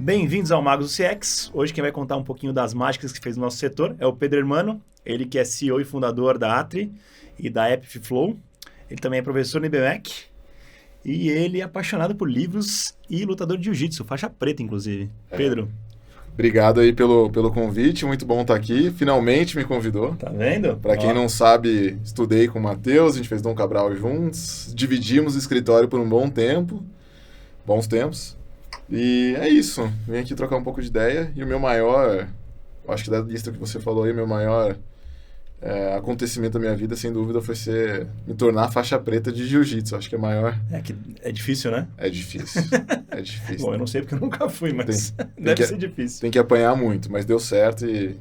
Bem-vindos ao Magos do CX. Hoje quem vai contar um pouquinho das mágicas que fez no nosso setor é o Pedro Hermano, ele que é CEO e fundador da Atri e da App Free Flow. Ele também é professor no IBMEC e ele é apaixonado por livros e lutador de jiu-jitsu, faixa preta, inclusive. Pedro. Obrigado aí pelo convite, muito bom estar aqui. Finalmente me convidou. Tá vendo? Para quem não sabe, estudei com o Matheus, a gente fez Dom Cabral juntos, dividimos o escritório por um bom tempo, bons tempos. E é isso, vim aqui trocar um pouco de ideia. E o meu maior, acho que da lista que você falou aí, meu maior acontecimento da minha vida, sem dúvida, foi me tornar faixa preta de jiu-jitsu. Acho que é maior. É difícil, né? É difícil, é difícil. Bom, eu não sei porque eu nunca fui, mas deve ser difícil. Tem que apanhar muito, mas deu certo e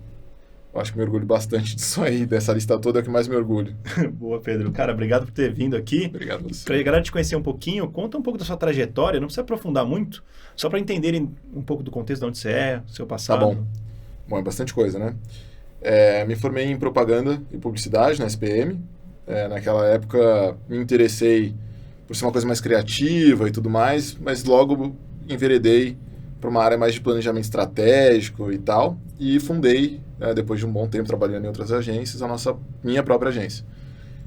eu acho que me orgulho bastante disso aí, dessa lista toda é o que mais me orgulho. Boa, Pedro. Cara, obrigado por ter vindo aqui. Obrigado a você. Para a galera te conhecer um pouquinho, conta um pouco da sua trajetória, não precisa aprofundar muito, só para entenderem um pouco do contexto de onde você é, seu passado. Tá bom. Bom, é bastante coisa, né? Me formei em propaganda e publicidade na SPM. Naquela época me interessei por ser uma coisa mais criativa e tudo mais, mas logo enveredei para uma área mais de planejamento estratégico e tal, e fundei, depois de um bom tempo trabalhando em outras agências, minha própria agência.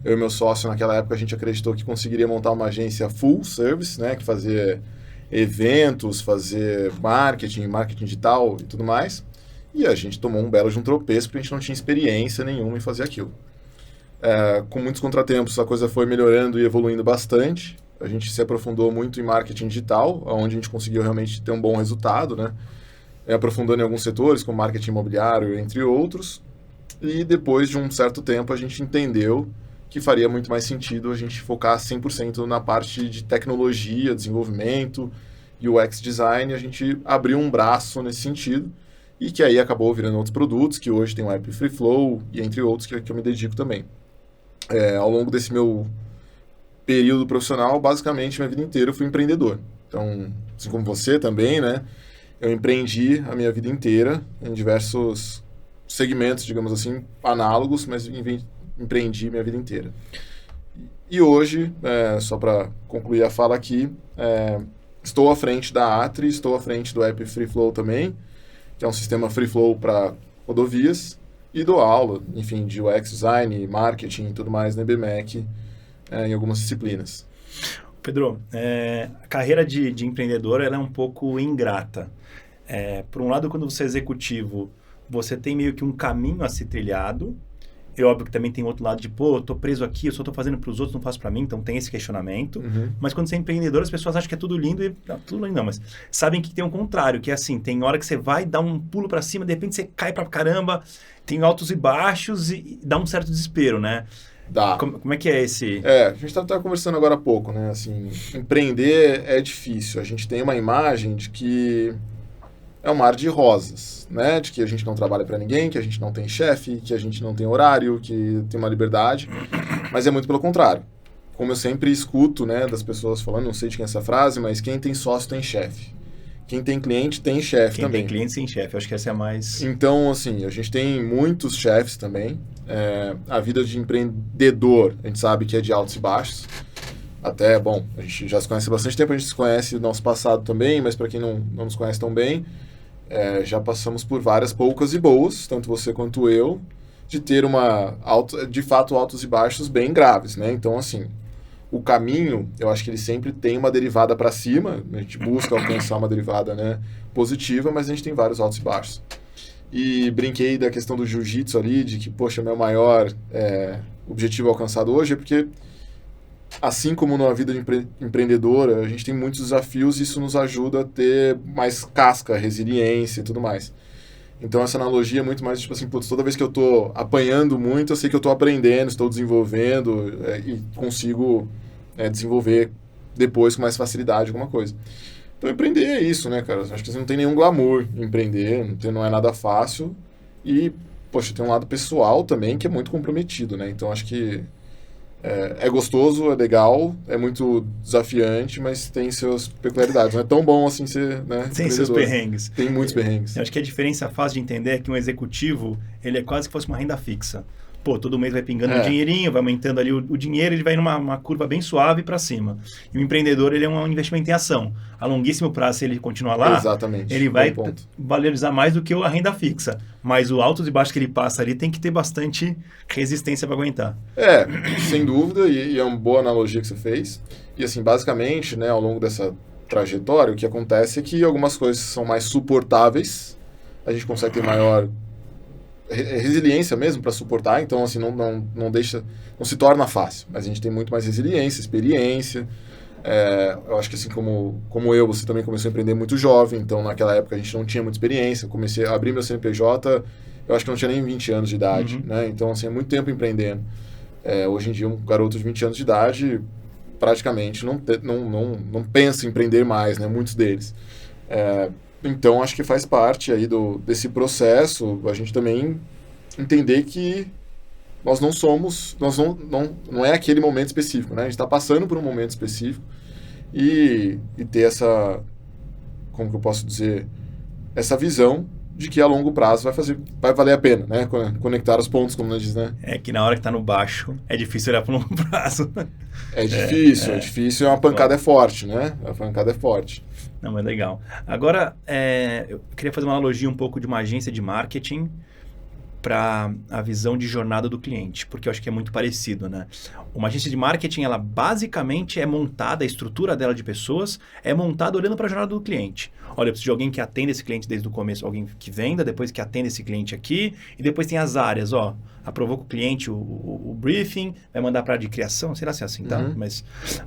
Eu e meu sócio, naquela época, a gente acreditou que conseguiria montar uma agência full service, né, que fazia eventos, fazer marketing digital e tudo mais, e a gente tomou um belo de um tropeço, porque a gente não tinha experiência nenhuma em fazer aquilo. Com muitos contratempos, a coisa foi melhorando e evoluindo bastante. A gente se aprofundou muito em marketing digital, onde a gente conseguiu realmente ter um bom resultado, né? Aprofundando em alguns setores, como marketing imobiliário, entre outros. E depois de um certo tempo, a gente entendeu que faria muito mais sentido a gente focar 100% na parte de tecnologia, desenvolvimento, UX design. A gente abriu um braço nesse sentido e que aí acabou virando outros produtos, que hoje tem o App Free Flow e entre outros que eu me dedico também. Ao longo desse meu período profissional, basicamente, minha vida inteira eu fui empreendedor. Então, assim como você também, né? Eu empreendi a minha vida inteira em diversos segmentos, digamos assim, análogos, mas empreendi minha vida inteira. E hoje, só para concluir a fala aqui, estou à frente da Atri, estou à frente do App Free Flow também, que é um sistema Free Flow para rodovias, e dou aula, enfim, de UX design, marketing e tudo mais na IBMEC, em algumas disciplinas. Pedro, a carreira de empreendedor ela é um pouco ingrata. Por um lado, quando você é executivo, você tem meio que um caminho a ser trilhado. É óbvio que também tem outro lado de, eu tô preso aqui, eu só tô fazendo para os outros, não faço para mim, então tem esse questionamento. Uhum. Mas quando você é empreendedor, as pessoas acham que é tudo lindo e... Não, tudo lindo não, mas sabem que tem um contrário, que é assim, tem hora que você vai dar um pulo para cima, de repente você cai pra caramba, tem altos e baixos e dá um certo desespero, né? Dá. Como é que é esse... A gente estava conversando agora há pouco, né? Assim, empreender é difícil. A gente tem uma imagem de que é um mar de rosas, né? De que a gente não trabalha para ninguém, que a gente não tem chefe, que a gente não tem horário, que tem uma liberdade. Mas é muito pelo contrário. Como eu sempre escuto, né, das pessoas falando, não sei de quem é essa frase, mas quem tem sócio tem chefe. Quem tem cliente tem chefe também. Quem tem cliente tem chefe, acho que essa é a mais... Então, assim, a gente tem muitos chefes também. A vida de empreendedor, a gente sabe que é de altos e baixos. Até, bom, a gente já se conhece há bastante tempo, a gente se conhece do nosso passado também, mas para quem não nos conhece tão bem, já passamos por várias poucas e boas, tanto você quanto eu, de ter de fato altos e baixos bem graves, né? Então, assim, o caminho, eu acho que ele sempre tem uma derivada para cima, a gente busca alcançar uma derivada, né, positiva, mas a gente tem vários altos e baixos. E brinquei da questão do jiu-jitsu ali, de que, poxa, meu maior objetivo alcançado hoje é porque, assim como na vida de empreendedora, a gente tem muitos desafios e isso nos ajuda a ter mais casca, resiliência e tudo mais. Então, essa analogia é muito mais, tipo assim, toda vez que eu estou apanhando muito, eu sei que eu estou aprendendo, estou desenvolvendo e consigo desenvolver depois com mais facilidade alguma coisa. Então, empreender é isso, né, cara? Acho que você não tem nenhum glamour em empreender, não é nada fácil. E, poxa, tem um lado pessoal também que é muito comprometido, né? Então, acho que é gostoso, é legal, é muito desafiante, mas tem suas peculiaridades. Não é tão bom assim ser, né? Tem seus perrengues. Tem muitos perrengues. Eu acho que a diferença fácil de entender é que um executivo, ele é quase que fosse uma renda fixa. pô, todo mês vai pingando um dinheirinho, vai aumentando ali o dinheiro, ele vai numa uma curva bem suave para cima. E o empreendedor, ele é um investimento em ação. A longuíssimo prazo, se ele continuar lá, Exatamente. ele vai valorizar mais do que a renda fixa. Mas o altos e baixos que ele passa ali tem que ter bastante resistência para aguentar. Sem dúvida, e é uma boa analogia que você fez. E assim, basicamente, né, ao longo dessa trajetória, o que acontece é que algumas coisas são mais suportáveis, a gente consegue ter maior resiliência mesmo para suportar, então assim, não se torna fácil, mas a gente tem muito mais resiliência, experiência. Eu acho que assim como você também começou a empreender muito jovem, então naquela época a gente não tinha muita experiência, eu comecei a abrir meu CNPJ, eu acho que não tinha nem 20 anos de idade, né? Então assim, é muito tempo empreendendo. Hoje em dia um garoto de 20 anos de idade praticamente não pensa em empreender mais, né? Muitos deles. Então, acho que faz parte aí desse processo a gente também entender que nós não é aquele momento específico, né? A gente está passando por um momento específico e ter essa, como que eu posso dizer, essa visão de que a longo prazo vai valer a pena, né? Conectar os pontos, como nós diz, né? É que na hora que tá no baixo, é difícil olhar para o longo prazo. É difícil, a pancada é forte, né? A pancada é forte. Não, mas legal. Agora, eu queria fazer uma analogia um pouco de uma agência de marketing para a visão de jornada do cliente, porque eu acho que é muito parecido, né? Uma agência de marketing, ela basicamente é montada, a estrutura dela de pessoas é montada olhando para a jornada do cliente. Olha, eu preciso de alguém que atenda esse cliente desde o começo, alguém que venda, depois que atenda esse cliente aqui, e depois tem as áreas, aprovou com o cliente o briefing, vai mandar para a área de criação, sei lá se é assim, tá? Mas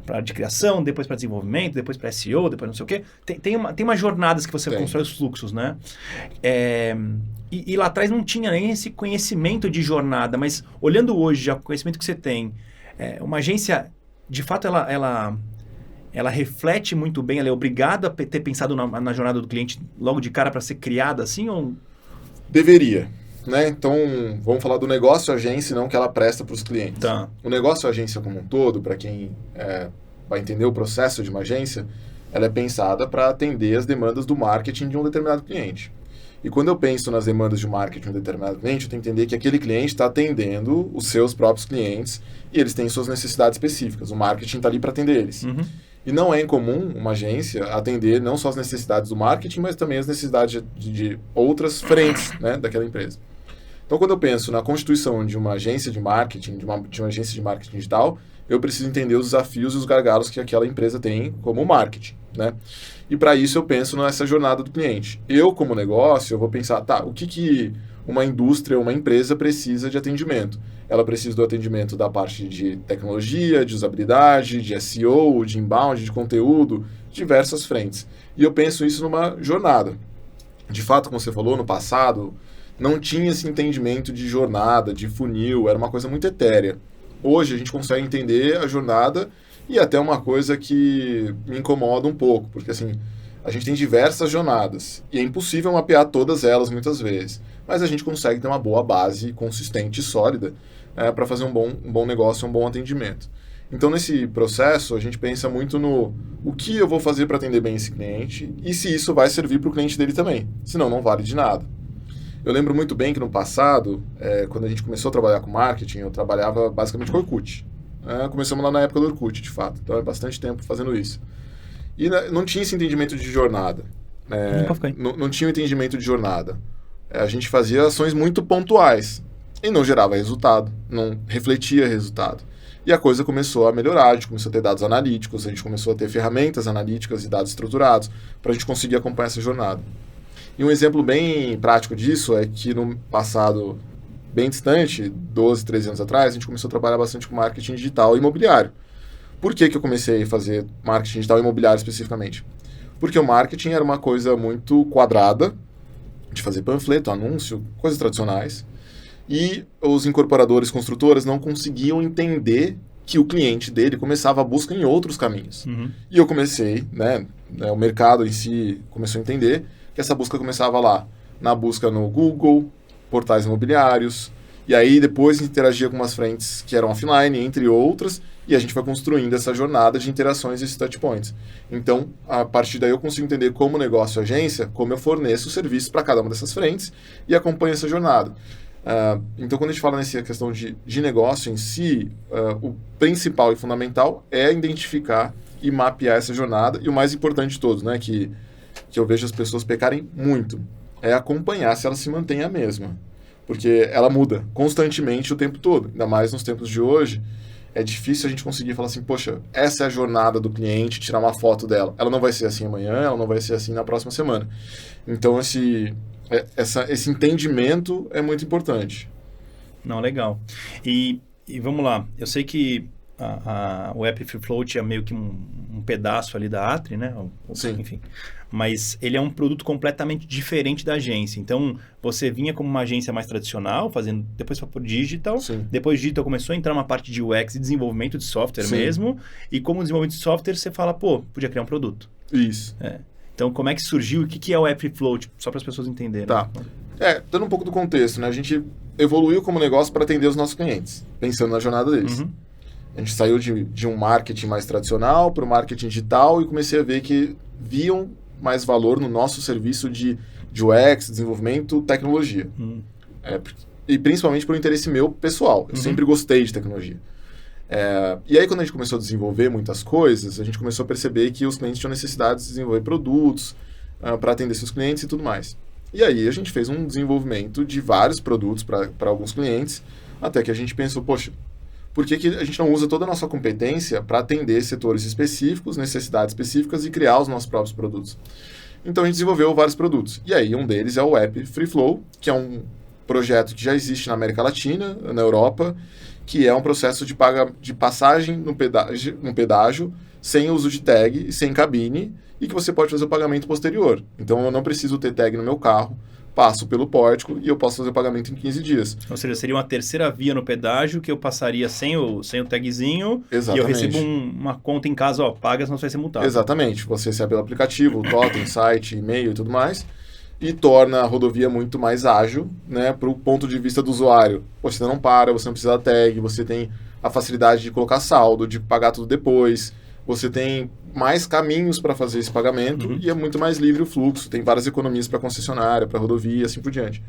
para a área de criação, depois para desenvolvimento, depois para SEO, depois não sei o quê. Tem umas jornadas que você constrói os fluxos, né? E lá atrás não tinha nem esse conhecimento de jornada, mas olhando hoje já o conhecimento que você tem, uma agência, de fato, ela reflete muito bem, ela é obrigada a ter pensado na jornada do cliente logo de cara para ser criada assim? Ou... Deveria, né? Então, vamos falar do negócio agência, não que ela presta para os clientes. Tá. O negócio agência como um todo, para quem vai entender o processo de uma agência, ela é pensada para atender as demandas do marketing de um determinado cliente. E quando eu penso nas demandas de marketing de um determinado cliente, eu tenho que entender que aquele cliente está atendendo os seus próprios clientes e eles têm suas necessidades específicas. O marketing está ali para atender eles. E não é incomum uma agência atender não só as necessidades do marketing, mas também as necessidades de outras frentes, né, daquela empresa. Então, quando eu penso na constituição de uma agência de marketing, de uma agência de marketing digital, eu preciso entender os desafios e os gargalos que aquela empresa tem como marketing, né? E para isso eu penso nessa jornada do cliente. Eu, como negócio, eu vou pensar, o que uma indústria, uma empresa precisa de atendimento? Ela precisa do atendimento da parte de tecnologia, de usabilidade, de SEO, de inbound, de conteúdo, diversas frentes. E eu penso isso numa jornada. De fato, como você falou, no passado, não tinha esse entendimento de jornada, de funil, era uma coisa muito etérea. Hoje a gente consegue entender a jornada e até uma coisa que me incomoda um pouco, porque assim, a gente tem diversas jornadas e é impossível mapear todas elas muitas vezes, mas a gente consegue ter uma boa base consistente e sólida para fazer um bom negócio, um bom atendimento. Então, nesse processo, a gente pensa muito no o que eu vou fazer para atender bem esse cliente e se isso vai servir para o cliente dele também, senão não vale de nada. Eu lembro muito bem que no passado, quando a gente começou a trabalhar com marketing, eu trabalhava basicamente com Orkut. Começamos lá na época do Orkut, de fato. Então é bastante tempo fazendo isso. E não tinha esse entendimento de jornada. Não tinha o entendimento de jornada. A gente fazia ações muito pontuais e não gerava resultado, não refletia resultado. E a coisa começou a melhorar, a gente começou a ter dados analíticos, a gente começou a ter ferramentas analíticas e dados estruturados para a gente conseguir acompanhar essa jornada. E um exemplo bem prático disso é que no passado bem distante, 12, 13 anos atrás, a gente começou a trabalhar bastante com marketing digital e imobiliário. Por que eu comecei a fazer marketing digital e imobiliário especificamente? Porque o marketing era uma coisa muito quadrada, de fazer panfleto, anúncio, coisas tradicionais, e os incorporadores, construtoras não conseguiam entender que o cliente dele começava a busca em outros caminhos. E eu comecei, o mercado em si começou a entender que essa busca começava lá, na busca no Google, portais imobiliários, e aí depois interagia com umas frentes que eram offline, entre outras, e a gente vai construindo essa jornada de interações e esses touchpoints. Então, a partir daí eu consigo entender como negócio agência, como eu forneço serviços para cada uma dessas frentes e acompanho essa jornada. Então, quando a gente fala nessa questão de negócio em si, o principal e fundamental é identificar e mapear essa jornada. E o mais importante de todos, né, que eu vejo as pessoas pecarem muito, é acompanhar se ela se mantém a mesma. Porque ela muda constantemente o tempo todo. Ainda mais nos tempos de hoje, é difícil a gente conseguir falar assim, poxa, essa é a jornada do cliente, tirar uma foto dela. Ela não vai ser assim amanhã, ela não vai ser assim na próxima semana. Então, esse entendimento é muito importante. Não, legal. E vamos lá, eu sei que o App Free Float é meio que um pedaço ali da Atri, né? Sim. Enfim. Mas ele é um produto completamente diferente da agência. Então, você vinha como uma agência mais tradicional, fazendo depois foi para o digital. Sim. Depois digital começou a entrar uma parte de UX e desenvolvimento de software Sim. mesmo. E como desenvolvimento de software, você fala, pô, podia criar um produto. Isso. Então, como é que surgiu? O que é o App Free Float? Só para as pessoas entenderem. Tá. Dando um pouco do contexto, né? A gente evoluiu como negócio para atender os nossos clientes, pensando na jornada deles. Uhum. A gente saiu de um marketing mais tradicional para o marketing digital e comecei a ver que viam mais valor no nosso serviço de UX, desenvolvimento, tecnologia. E principalmente por interesse meu pessoal. Eu sempre gostei de tecnologia. E aí, quando a gente começou a desenvolver muitas coisas, a gente começou a perceber que os clientes tinham necessidade de desenvolver produtos para atender seus clientes e tudo mais. E aí, a gente fez um desenvolvimento de vários produtos para alguns clientes, até que a gente pensou, poxa, por que a gente não usa toda a nossa competência para atender setores específicos, necessidades específicas e criar os nossos próprios produtos? Então, a gente desenvolveu vários produtos. E aí, um deles é o App Free Flow, que é um projeto que já existe na América Latina, na Europa, que é um processo de passagem no pedágio, sem uso de tag e sem cabine, e que você pode fazer o pagamento posterior. Então, eu não preciso ter tag no meu carro, passo pelo pórtico e eu posso fazer o pagamento em 15 dias. Ou seja, seria uma terceira via no pedágio que eu passaria sem o tagzinho. Exatamente. E eu recebo uma conta em casa, paga, senão você vai ser multado. Exatamente. Você recebe pelo aplicativo, o totem, site, e-mail e tudo mais, e torna a rodovia muito mais ágil, né, para o ponto de vista do usuário. Você não para, você não precisa da tag, você tem a facilidade de colocar saldo, de pagar tudo depois, você tem mais caminhos para fazer esse pagamento e é muito mais livre o fluxo, tem várias economias para concessionária, para rodovia e assim por diante.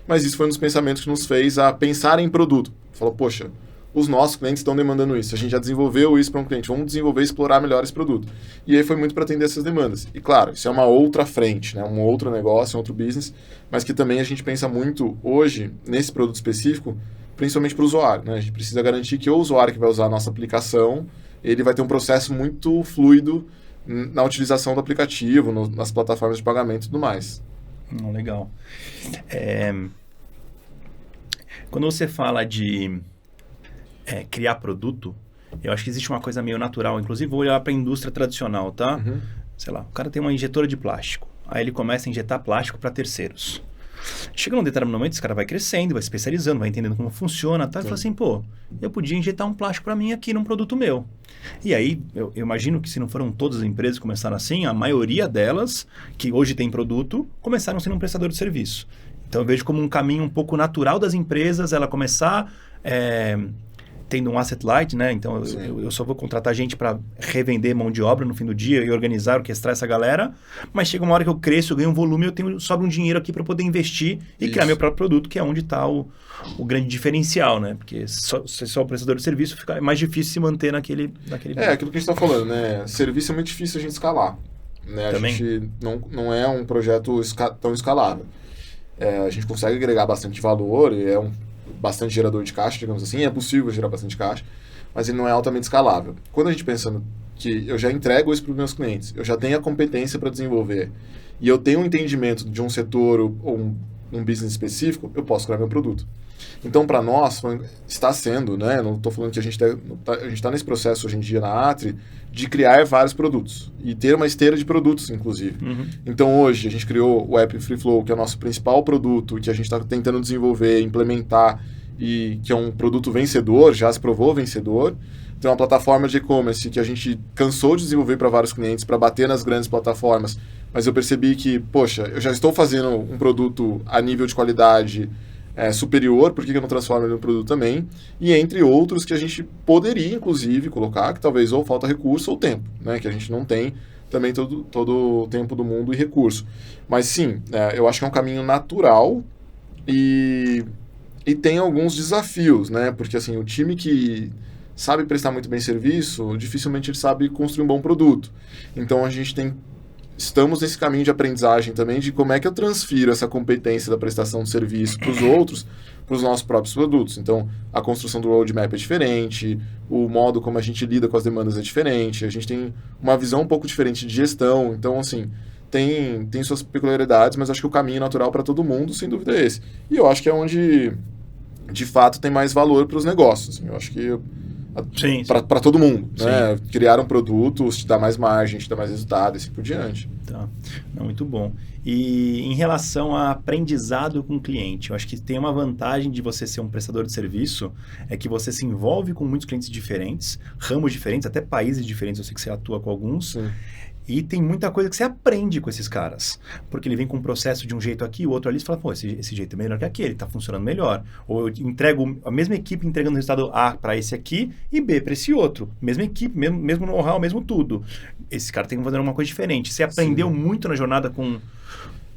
Mas isso foi um dos pensamentos que nos fez a pensar em produto. Falou, poxa, os nossos clientes estão demandando isso, a gente já desenvolveu isso para um cliente, vamos desenvolver e explorar melhor esse produto. E aí foi muito para atender essas demandas. E claro, isso é uma outra frente, né? Um outro negócio, um outro business, mas que também a gente pensa muito hoje nesse produto específico, principalmente para o usuário, né? A gente precisa garantir que o usuário que vai usar a nossa aplicação, ele vai ter um processo muito fluido na utilização do aplicativo, nas plataformas de pagamento e tudo mais. Legal. Quando você fala de criar produto, eu acho que existe uma coisa meio natural. Inclusive, vou olhar para a indústria tradicional, tá? Sei lá, o cara tem uma injetora de plástico. Aí ele começa a injetar plástico para terceiros. Chega num determinado momento, esse cara vai crescendo, vai se especializando, vai entendendo como funciona, tá? E fala assim, pô, eu podia injetar um plástico para mim aqui num produto meu. E aí, eu imagino que se não foram todas as empresas que começaram assim, a maioria delas, que hoje tem produto, começaram sendo um prestador de serviço. Então, eu vejo como um caminho um pouco natural das empresas, ela começar tendo um asset light, né? Então, eu só vou contratar gente para revender mão de obra no fim do dia e organizar, orquestrar essa galera. Mas chega uma hora que eu cresço, eu ganho um volume, sobra um dinheiro aqui para poder investir e criar meu próprio produto, que é onde está o grande diferencial, né? Porque se só o prestador de serviço, fica mais difícil se manter naquele aquilo que a gente está falando, né? Serviço é muito difícil a gente escalar. Né? A gente não é um projeto tão escalável. A gente consegue agregar bastante valor e bastante gerador de caixa, digamos assim, é possível gerar bastante caixa, mas ele não é altamente escalável. Quando a gente pensa que eu já entrego isso para os meus clientes, eu já tenho a competência para desenvolver e eu tenho um entendimento de um setor ou um business específico, eu posso criar meu produto. Então, para nós, está sendo, né? Não estou falando que a gente está nesse processo hoje em dia na Atri de criar vários produtos e ter uma esteira de produtos, inclusive. Então, hoje, a gente criou o App Free Flow, que é o nosso principal produto, que a gente está tentando desenvolver, implementar, e que é um produto vencedor, já se provou vencedor. Tem uma plataforma de e-commerce que a gente cansou de desenvolver para vários clientes, para bater nas grandes plataformas, mas eu percebi que, poxa, eu já estou fazendo um produto a nível de qualidade superior, por que eu não transformo ele em um produto também? E entre outros que a gente poderia, inclusive, colocar, que talvez ou falta recurso ou tempo, né? Que a gente não tem também todo o tempo do mundo e recurso. Mas sim, eu acho que é um caminho natural e E tem alguns desafios, né? Porque, assim, o time que sabe prestar muito bem serviço, dificilmente ele sabe construir um bom produto. Então, estamos nesse caminho de aprendizagem também de como é que eu transfiro essa competência da prestação de serviço para os outros, para os nossos próprios produtos. Então, a construção do roadmap é diferente, o modo como a gente lida com as demandas é diferente, a gente tem uma visão um pouco diferente de gestão. Então, assim, tem suas peculiaridades, mas acho que o caminho natural para todo mundo, sem dúvida, é esse. E eu acho que é onde, de fato, tem mais valor para os negócios. Eu acho que para todo mundo, né? Criar um produto te dá mais margem, te dá mais resultado e assim por diante. Tá. Não, muito bom. E em relação a aprendizado com o cliente, eu acho que tem uma vantagem de você ser um prestador de serviço, é que você se envolve com muitos clientes diferentes, ramos diferentes, até países diferentes, eu sei que você atua com alguns. Sim. E tem muita coisa que você aprende com esses caras. Porque ele vem com um processo de um jeito aqui, o outro ali, você fala, pô, esse jeito é melhor que aquele, tá funcionando melhor. Ou eu entrego a mesma equipe entregando o resultado A para esse aqui e B para esse outro. Mesma equipe, mesmo know-how, mesmo tudo. Esse cara tem que fazer uma coisa diferente. Você aprendeu muito na jornada com...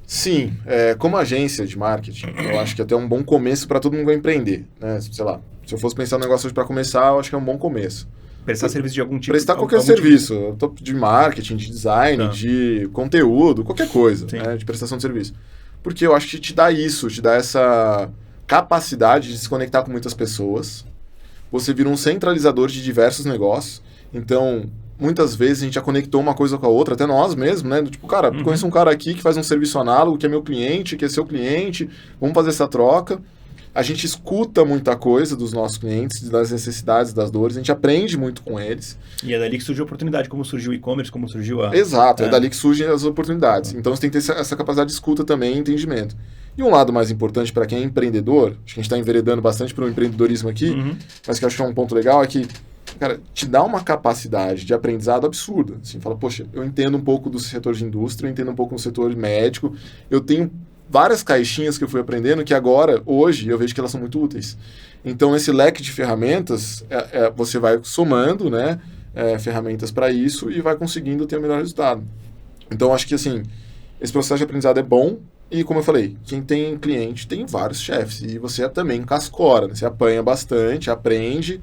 Sim, como agência de marketing, eu acho que até um bom começo para todo mundo que vai empreender, né? Sei lá, se eu fosse pensar no negócio hoje para começar, eu acho que é um bom começo. Prestar serviço de algum tipo. Prestar qualquer serviço, de marketing, de design, de conteúdo, qualquer coisa, né, de prestação de serviço. Porque eu acho que te dá isso, te dá essa capacidade de se conectar com muitas pessoas. Você vira um centralizador de diversos negócios. Então, muitas vezes a gente já conectou uma coisa com a outra, até nós mesmos, né? Tipo, cara, conheço um cara aqui que faz um serviço análogo, que é meu cliente, que é seu cliente, vamos fazer essa troca. A gente escuta muita coisa dos nossos clientes, das necessidades, das dores, a gente aprende muito com eles. E é dali que surgiu a oportunidade, como surgiu o e-commerce, como surgiu a... Exato, é dali que surgem as oportunidades. Então você tem que ter essa capacidade de escuta também e entendimento. E um lado mais importante para quem é empreendedor, acho que a gente está enveredando bastante para o empreendedorismo aqui, mas que eu acho que é um ponto legal, é que, cara, te dá uma capacidade de aprendizado absurda. Assim, fala, poxa, eu entendo um pouco do setor de indústria, eu entendo um pouco do setor médico, eu tenho várias caixinhas que eu fui aprendendo que agora, hoje, eu vejo que elas são muito úteis. Então, nesse leque de ferramentas, você vai somando, né, ferramentas para isso e vai conseguindo ter o melhor resultado. Então, acho que, assim, esse processo de aprendizado é bom e, como eu falei, quem tem cliente tem vários chefes e você também cascora, né? Você apanha bastante, aprende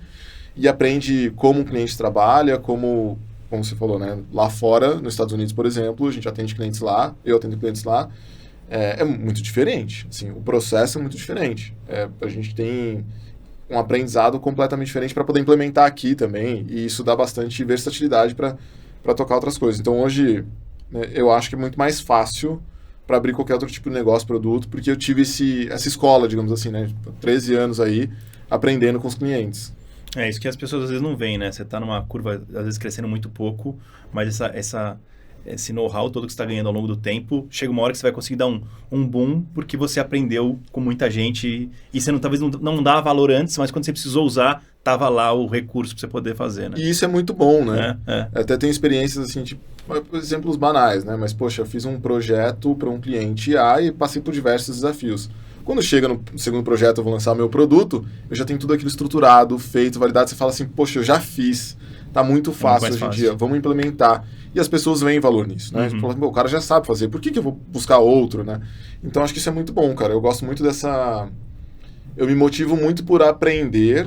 como o cliente trabalha, como você falou, né, lá fora, nos Estados Unidos, por exemplo, a gente atende clientes lá, eu atendo clientes lá, é muito diferente, assim, o processo é muito diferente. A gente tem um aprendizado completamente diferente para poder implementar aqui também, e isso dá bastante versatilidade para tocar outras coisas. Então, hoje, né, eu acho que é muito mais fácil para abrir qualquer outro tipo de negócio, produto, porque eu tive essa escola, digamos assim, né, 13 anos aí, aprendendo com os clientes. É isso que as pessoas às vezes não veem, né? Você está numa curva, às vezes crescendo muito pouco, mas esse know-how todo que você está ganhando ao longo do tempo, chega uma hora que você vai conseguir dar um boom, porque você aprendeu com muita gente e você talvez não dá valor antes, mas quando você precisou usar, estava lá o recurso para você poder fazer, né? E isso é muito bom, né? Até tem experiências assim, tipo, por exemplos banais, né? Mas, poxa, eu fiz um projeto para um cliente A e passei por diversos desafios. Quando chega no segundo projeto, eu vou lançar o meu produto, eu já tenho tudo aquilo estruturado, feito, validado, você fala assim, poxa, eu já fiz, tá muito fácil hoje em dia, vamos implementar. E as pessoas veem valor nisso, né? Falam, o cara já sabe fazer, por que eu vou buscar outro, né? Então, acho que isso é muito bom, cara. Eu gosto muito dessa... Eu me motivo muito por aprender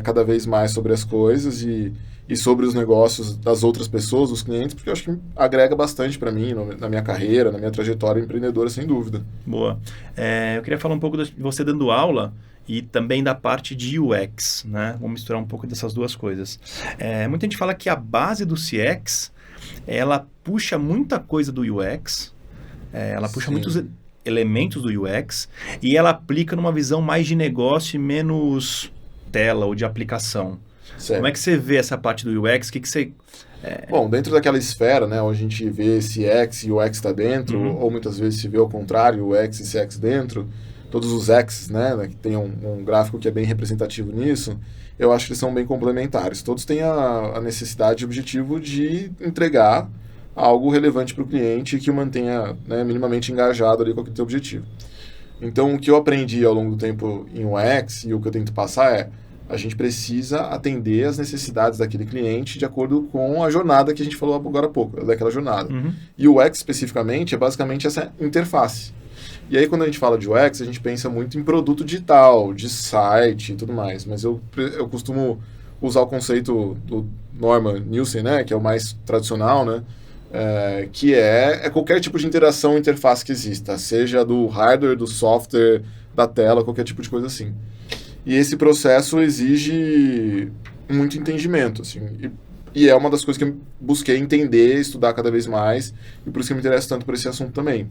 cada vez mais sobre as coisas e sobre os negócios das outras pessoas, dos clientes, porque eu acho que agrega bastante para mim, na minha carreira, na minha trajetória empreendedora, sem dúvida. Boa. Eu queria falar um pouco de você dando aula e também da parte de UX, né? Vamos misturar um pouco dessas duas coisas. Muita gente fala que a base do CX, ela puxa muita coisa do UX, ela puxa muitos elementos do UX e ela aplica numa visão mais de negócio e menos tela ou de aplicação. Certo. Como é que você vê essa parte do UX? O que você... Bom, dentro daquela esfera, né, onde a gente vê CX e UX está dentro, ou muitas vezes se vê ao contrário, UX e CX dentro, todos os X, né, que tem um gráfico que é bem representativo nisso, eu acho que eles são bem complementares. Todos têm a necessidade e objetivo de entregar algo relevante para o cliente que o mantenha, né, minimamente engajado ali com aquele teu objetivo. Então, o que eu aprendi ao longo do tempo em UX e o que eu tento passar a gente precisa atender as necessidades daquele cliente de acordo com a jornada que a gente falou agora há pouco, daquela jornada. E o UX, especificamente, é basicamente essa interface. E aí, quando a gente fala de UX, a gente pensa muito em produto digital, de site e tudo mais. Mas eu costumo usar o conceito do Norman Nielsen, né? Que é o mais tradicional, né? Que é qualquer tipo de interação, interface que exista. Seja do hardware, do software, da tela, qualquer tipo de coisa assim. E esse processo exige muito entendimento, assim. E é uma das coisas que eu busquei entender, estudar cada vez mais. E por isso que eu me interesso tanto por esse assunto também.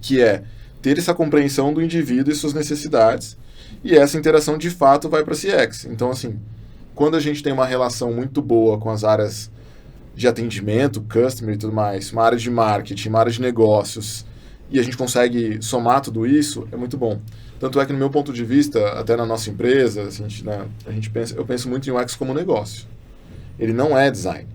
Que é ter essa compreensão do indivíduo e suas necessidades, e essa interação de fato vai para CX. Então, assim, quando a gente tem uma relação muito boa com as áreas de atendimento, customer e tudo mais, uma área de marketing, uma área de negócios, e a gente consegue somar tudo isso, é muito bom. Tanto é que, no meu ponto de vista, até na nossa empresa, assim, eu penso muito em UX como negócio. Ele não é design.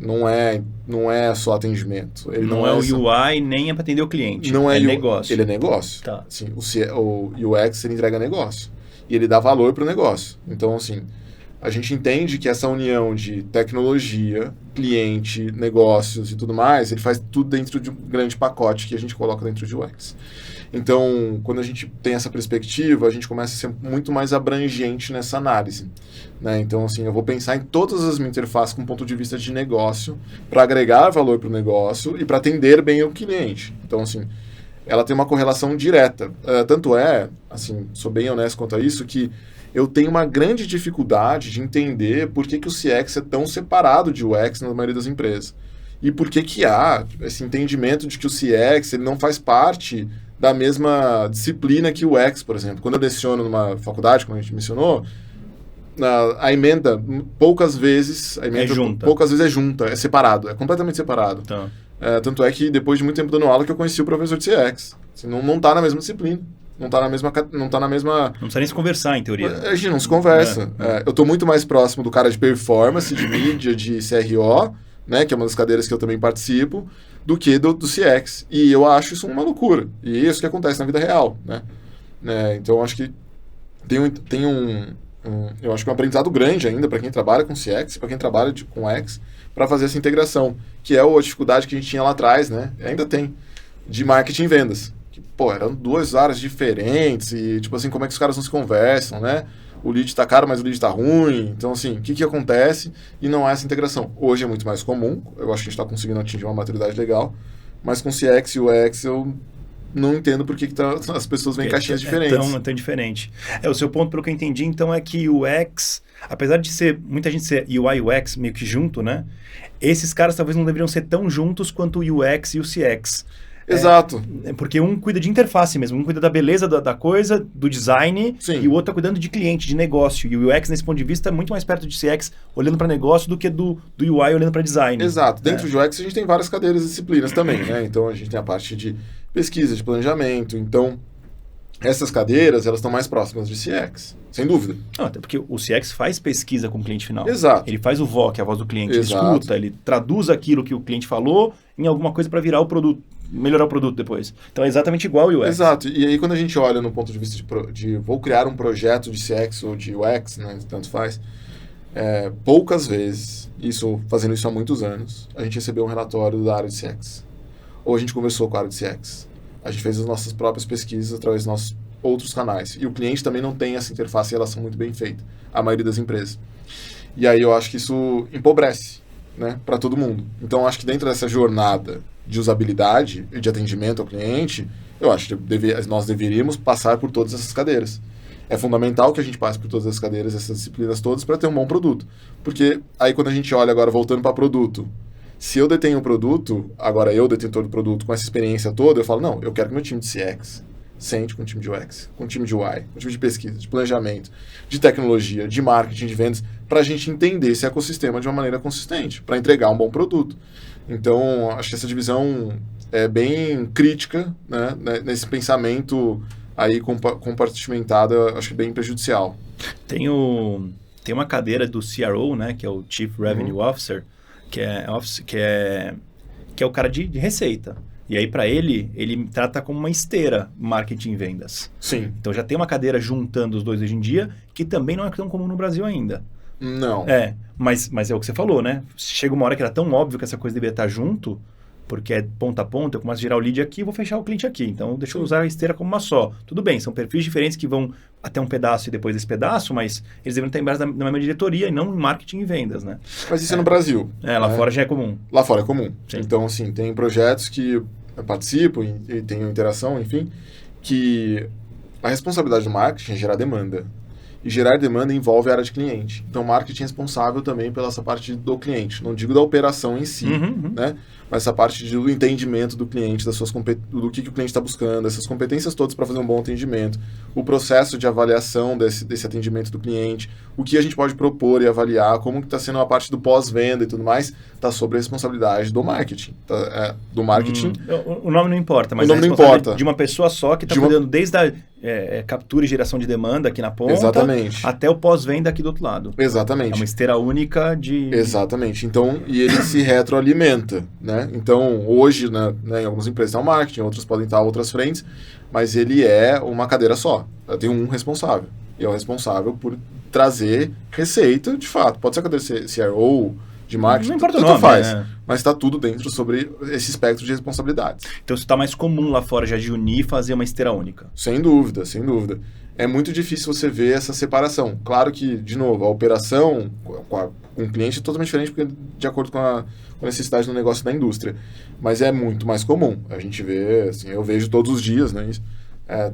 Não é só atendimento. Ele não é o UI, nem é para atender o cliente. Não é negócio. Ele é negócio. Tá. Assim, o UX, ele entrega negócio. E ele dá valor para o negócio. Então, assim, a gente entende que essa união de tecnologia, cliente, negócios e tudo mais, ele faz tudo dentro de um grande pacote que a gente coloca dentro de UX. Então, quando a gente tem essa perspectiva, a gente começa a ser muito mais abrangente nessa análise, né? Então, assim, eu vou pensar em todas as minhas interfaces com ponto de vista de negócio, para agregar valor para o negócio e para atender bem o cliente. Então, assim, ela tem uma correlação direta. Tanto é, assim, sou bem honesto quanto a isso, que eu tenho uma grande dificuldade de entender por que o CX é tão separado de UX na maioria das empresas. E por que há esse entendimento de que o CX ele não faz parte da mesma disciplina que o UX, por exemplo. Quando eu leciono numa faculdade, como a gente mencionou, a emenda poucas vezes é junta, é separado, é completamente separado. Tá. Tanto é que depois de muito tempo dando aula que eu conheci o professor de CX. Assim, não está na mesma disciplina. Não precisa nem se conversar, em teoria. A gente não se conversa. Eu estou muito mais próximo do cara de performance, de mídia, de CRO, né, que é uma das cadeiras que eu também participo, do que do CX. E eu acho isso uma loucura. E é isso que acontece na vida real, né? Então, eu acho que tem eu acho que é um aprendizado grande ainda para quem trabalha com CX, para quem trabalha com X, para fazer essa integração, que é a dificuldade que a gente tinha lá atrás, né? Ainda tem, de marketing e vendas. Que, eram duas áreas diferentes e, tipo assim, como é que os caras não se conversam, né? O lead tá caro, mas o lead tá ruim. Então, assim, o que acontece? E não há essa integração. Hoje é muito mais comum, eu acho que a gente está conseguindo atingir uma maturidade legal, mas com CX e UX eu não entendo por que as pessoas veem caixinhas diferentes. É tão diferente. O seu ponto, pelo que eu entendi, então, é que o UX, apesar de muita gente ser UI e UX meio que junto, né? Esses caras talvez não deveriam ser tão juntos quanto o UX e o CX. Exato. Porque um cuida de interface mesmo, um cuida da beleza da coisa, do design, Sim. E o outro está cuidando de cliente, de negócio. E o UX, nesse ponto de vista, é muito mais perto de CX, olhando para negócio, do que do UI olhando para design. Exato. Dentro de UX a gente tem várias cadeiras e disciplinas também, né? Então a gente tem a parte de pesquisa, de planejamento. Então, essas cadeiras, elas estão mais próximas de CX, sem dúvida. Até porque o CX faz pesquisa com o cliente final. Exato. Ele faz o VOC, a voz do cliente, Exato. Ele escuta, ele traduz aquilo que o cliente falou em alguma coisa para virar o produto, melhorar o produto depois. Então é exatamente igual o UX. Exato. E aí quando a gente olha no ponto de vista de vou criar um projeto de CX ou de UX, né, tanto faz, poucas vezes, fazendo isso há muitos anos, a gente recebeu um relatório da área de CX. Ou a gente conversou com a área de CX. A gente fez as nossas próprias pesquisas através dos nossos outros canais. E o cliente também não tem essa interface e relação muito bem feita, a maioria das empresas. E aí eu acho que isso empobrece, né, para todo mundo. Então, eu acho que dentro dessa jornada de usabilidade e de atendimento ao cliente, eu acho que nós deveríamos passar por todas essas cadeiras. É fundamental que a gente passe por todas as cadeiras, essas disciplinas todas, para ter um bom produto. Porque aí quando a gente olha agora, voltando para produto, se eu detenho o produto, agora eu, detentor do produto, com essa experiência toda, eu falo, não, eu quero que meu time de CX sente com o time de UX, com o time de UI, com o time de pesquisa, de planejamento, de tecnologia, de marketing, de vendas, para a gente entender esse ecossistema de uma maneira consistente, para entregar um bom produto. Então, acho que essa divisão é bem crítica, né, nesse pensamento aí compartimentado, acho que bem prejudicial. Tem uma cadeira do CRO, né, que é o Chief Revenue Officer, que é o cara de receita. E aí, para ele trata como uma esteira marketing e vendas. Sim. Então, já tem uma cadeira juntando os dois hoje em dia, que também não é tão comum no Brasil ainda. Não. Mas é o que você falou, né? Chega uma hora que era tão óbvio que essa coisa deveria estar junto, porque é ponta a ponta, eu começo a gerar o lead aqui e vou fechar o cliente aqui. Então, deixa eu usar a esteira como uma só. Tudo bem, são perfis diferentes que vão até um pedaço e depois desse pedaço, mas eles devem estar embaixo da mesma diretoria e não em marketing e vendas, né? Mas isso é no Brasil. Lá fora já é comum. Lá fora é comum. Sim. Então, assim, tem projetos que eu participo e tenho interação, enfim, que a responsabilidade do marketing é gerar demanda. E gerar demanda envolve a área de cliente. Então, o marketing é responsável também pela essa parte do cliente. Não digo da operação em si, né? Mas essa parte do entendimento do cliente, do que o cliente está buscando, essas competências todas para fazer um bom atendimento, o processo de avaliação desse atendimento do cliente, o que a gente pode propor e avaliar, como que está sendo a parte do pós-venda e tudo mais, está sob a responsabilidade do marketing. Do marketing. O nome não importa, mas o nome é não importa. De uma pessoa só que está cuidando desde a captura e geração de demanda aqui na ponta, exatamente, até o pós-venda aqui do outro lado. Exatamente. É uma esteira única de... Exatamente. Então, e ele se retroalimenta, né? Então, hoje, né, em algumas empresas está o marketing, outras podem estar outras frentes, mas ele é uma cadeira só. Tem um responsável. E é o responsável por trazer receita, de fato. Pode ser a cadeira CRO, de marketing, não importa tudo o nome, faz. Mas está tudo dentro sobre esse espectro de responsabilidades. Então, isso está mais comum lá fora já de unir e fazer uma esteira única. Sem dúvida, sem dúvida. É muito difícil você ver essa separação. Claro que, de novo, a operação com o cliente é totalmente diferente porque de acordo com a necessidade do negócio da indústria. Mas é muito mais comum. A gente vê, assim, eu vejo todos os dias, né?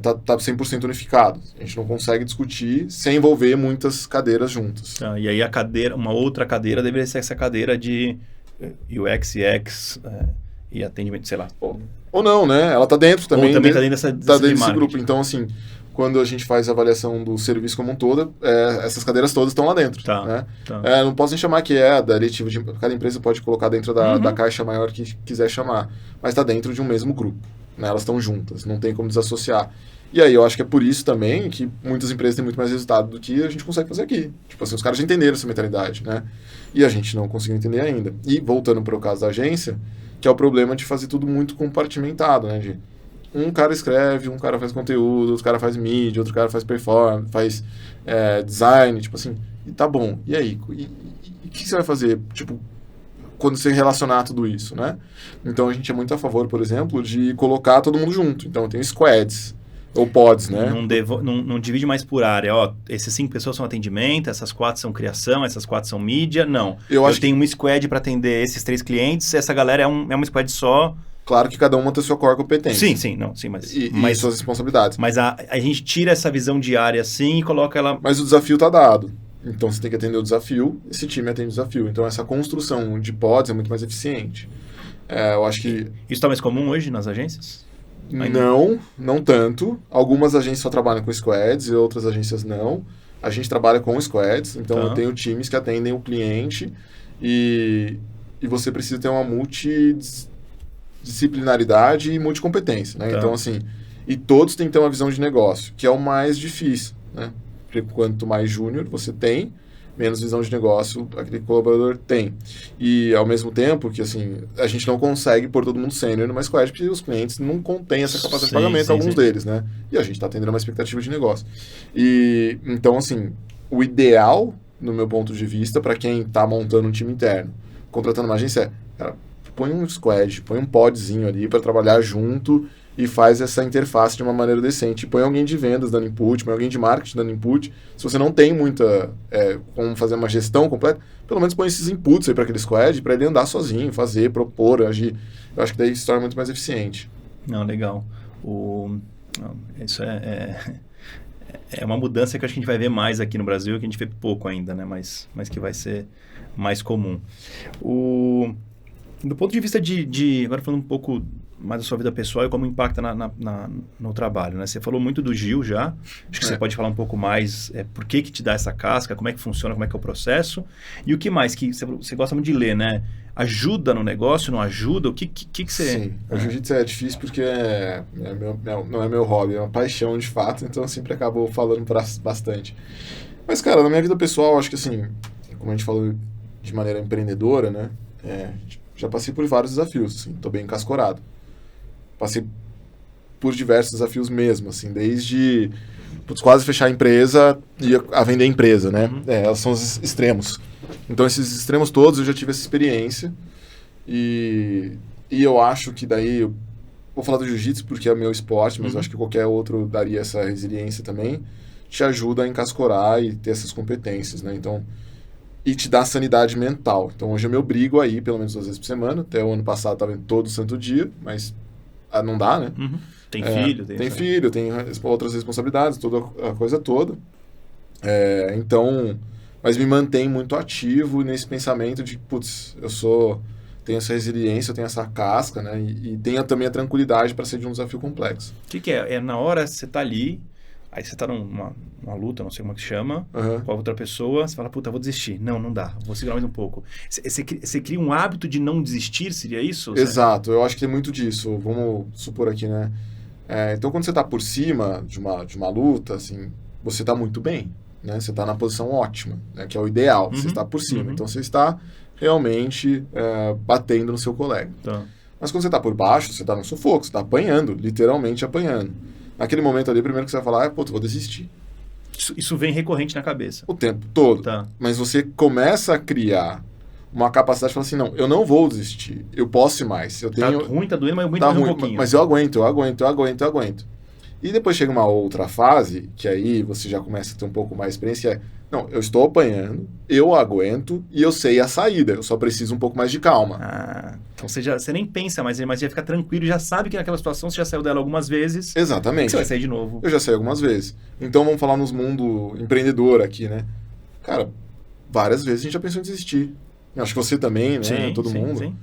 Tá 100% unificado. A gente não consegue discutir sem envolver muitas cadeiras juntas. E aí uma outra cadeira deveria ser essa cadeira de UX, UX e atendimento, sei lá. Ou não, né? Ela tá dentro também. Ou também tá dentro desse grupo. Então, assim, quando a gente faz a avaliação do serviço como um todo, essas cadeiras todas estão lá dentro. Né? Não posso nem chamar que da eletivo de cada empresa pode colocar dentro da caixa maior que quiser chamar, mas está dentro de um mesmo grupo. Né? Elas estão juntas, não tem como desassociar. E aí eu acho que é por isso também que muitas empresas têm muito mais resultado do que a gente consegue fazer aqui. Tipo assim, os caras já entenderam essa mentalidade, né? E a gente não conseguiu entender ainda. E voltando para o caso da agência, que é o problema de fazer tudo muito compartimentado, né? De um cara escreve, um cara faz conteúdo, outro cara faz mídia, outro cara faz performance, faz design, tipo assim, e tá bom. E aí? E o que você vai fazer, tipo, quando você relacionar tudo isso, né? Então a gente é muito a favor, por exemplo, de colocar todo mundo junto. Então tem squads, ou pods, né? Não divide mais por área. Essas 5 pessoas são atendimento, essas 4 são criação, essas 4 são mídia. Não. Eu tenho uma squad para atender esses 3 clientes, essa galera é uma squad só. Claro que cada uma tem sua core competência. Sim, mas suas responsabilidades. Mas a gente tira essa visão de área assim e coloca ela... Mas o desafio está dado. Então você tem que atender o desafio, esse time atende o desafio. Então essa construção de pods é muito mais eficiente. Eu acho que... Isso está mais comum hoje nas agências? Não tanto. Algumas agências só trabalham com squads e outras agências não. A gente trabalha com squads, então eu tenho times que atendem o cliente e você precisa ter uma multidisciplinaridade e multicompetência, né? Então, assim, e todos têm que ter uma visão de negócio, que é o mais difícil, né? Porque quanto mais júnior você tem, menos visão de negócio aquele colaborador tem. E, ao mesmo tempo, que assim, a gente não consegue pôr todo mundo sênior numa squad, porque os clientes não contêm essa capacidade de pagamento, alguns deles, né? E a gente está atendendo uma expectativa de negócio. E, então, assim, o ideal, no meu ponto de vista, para quem está montando um time interno, contratando uma agência, cara, põe um squad, põe um podzinho ali para trabalhar junto e faz essa interface de uma maneira decente. Põe alguém de vendas dando input, põe alguém de marketing dando input. Se você não tem muita como fazer uma gestão completa, pelo menos põe esses inputs aí para aquele squad, para ele andar sozinho, fazer, propor, agir. Eu acho que daí se torna muito mais eficiente. Não, legal. Isso é uma mudança que acho que a gente vai ver mais aqui no Brasil, que a gente vê pouco ainda, né? Mas que vai ser mais comum. Do ponto de vista agora falando um pouco mais da sua vida pessoal e como impacta no trabalho, né? Você falou muito do Gil já, acho que você pode falar um pouco mais por que te dá essa casca, como é que funciona, como é que é o processo, e o que mais, que você gosta muito de ler, né? Ajuda no negócio, não ajuda? O que você... Sim, o jiu-jitsu é difícil porque não é meu hobby, é uma paixão de fato, então eu sempre acabo falando bastante. Mas, cara, na minha vida pessoal, acho que assim, como a gente falou de maneira empreendedora, né? Já passei por vários desafios, assim, tô bem encascorado. Passei por diversos desafios mesmo, assim, desde quase fechar a empresa e a vender a empresa, né? Elas são os extremos. Então, esses extremos todos eu já tive essa experiência e E eu acho que daí, eu vou falar do jiu-jitsu porque é o meu esporte, mas eu acho que qualquer outro daria essa resiliência também, te ajuda a encascorar e ter essas competências, né? Então, e te dá sanidade mental. Então, hoje eu me obrigo a ir pelo menos 2 vezes por semana. Até o ano passado eu estava indo todo santo dia, mas não dá, né? Uhum. Tem filho. Tem filho, tem outras responsabilidades, toda a coisa toda. Então, mas me mantém muito ativo nesse pensamento de, putz, tenho essa resiliência, eu tenho essa casca, né? E tenho também a tranquilidade para ser de um desafio complexo. O que é? É na hora que você tá ali, aí você tá numa luta, não sei como é que chama, com a outra pessoa, você fala, puta, vou desistir. Não dá, vou segurar mais um pouco. Você cria um hábito de não desistir, seria isso? Exato, eu acho que tem muito disso. Vamos supor aqui, né? Então, quando você tá por cima de uma luta, assim, você tá muito bem, né? Você tá na posição ótima, né? Que é o ideal, você está por cima. Então, você está realmente batendo no seu colega. Tá. Mas quando você está por baixo, você está no sufoco, você está apanhando, literalmente apanhando. Naquele momento ali, primeiro que você vai falar pô, vou desistir. Isso vem recorrente na cabeça. O tempo todo. Tá. Mas você começa a criar uma capacidade de falar assim, não, eu não vou desistir, eu posso ir mais. Eu tenho... Tá ruim, tá doendo, mas eu aguento tá mais um ruim, pouquinho. mas eu aguento. E depois chega uma outra fase, que aí você já começa a ter um pouco mais de experiência, não, eu estou apanhando, eu aguento e eu sei a saída, eu só preciso um pouco mais de calma. Então você nem pensa mais, mas já fica tranquilo, já sabe que naquela situação você já saiu dela algumas vezes. Exatamente. Você vai sair de novo. Eu já saí algumas vezes. Então vamos falar nos mundo empreendedor aqui, né? Cara, várias vezes a gente já pensou em desistir. Eu acho que você também, né? Sim, todo mundo. Sim.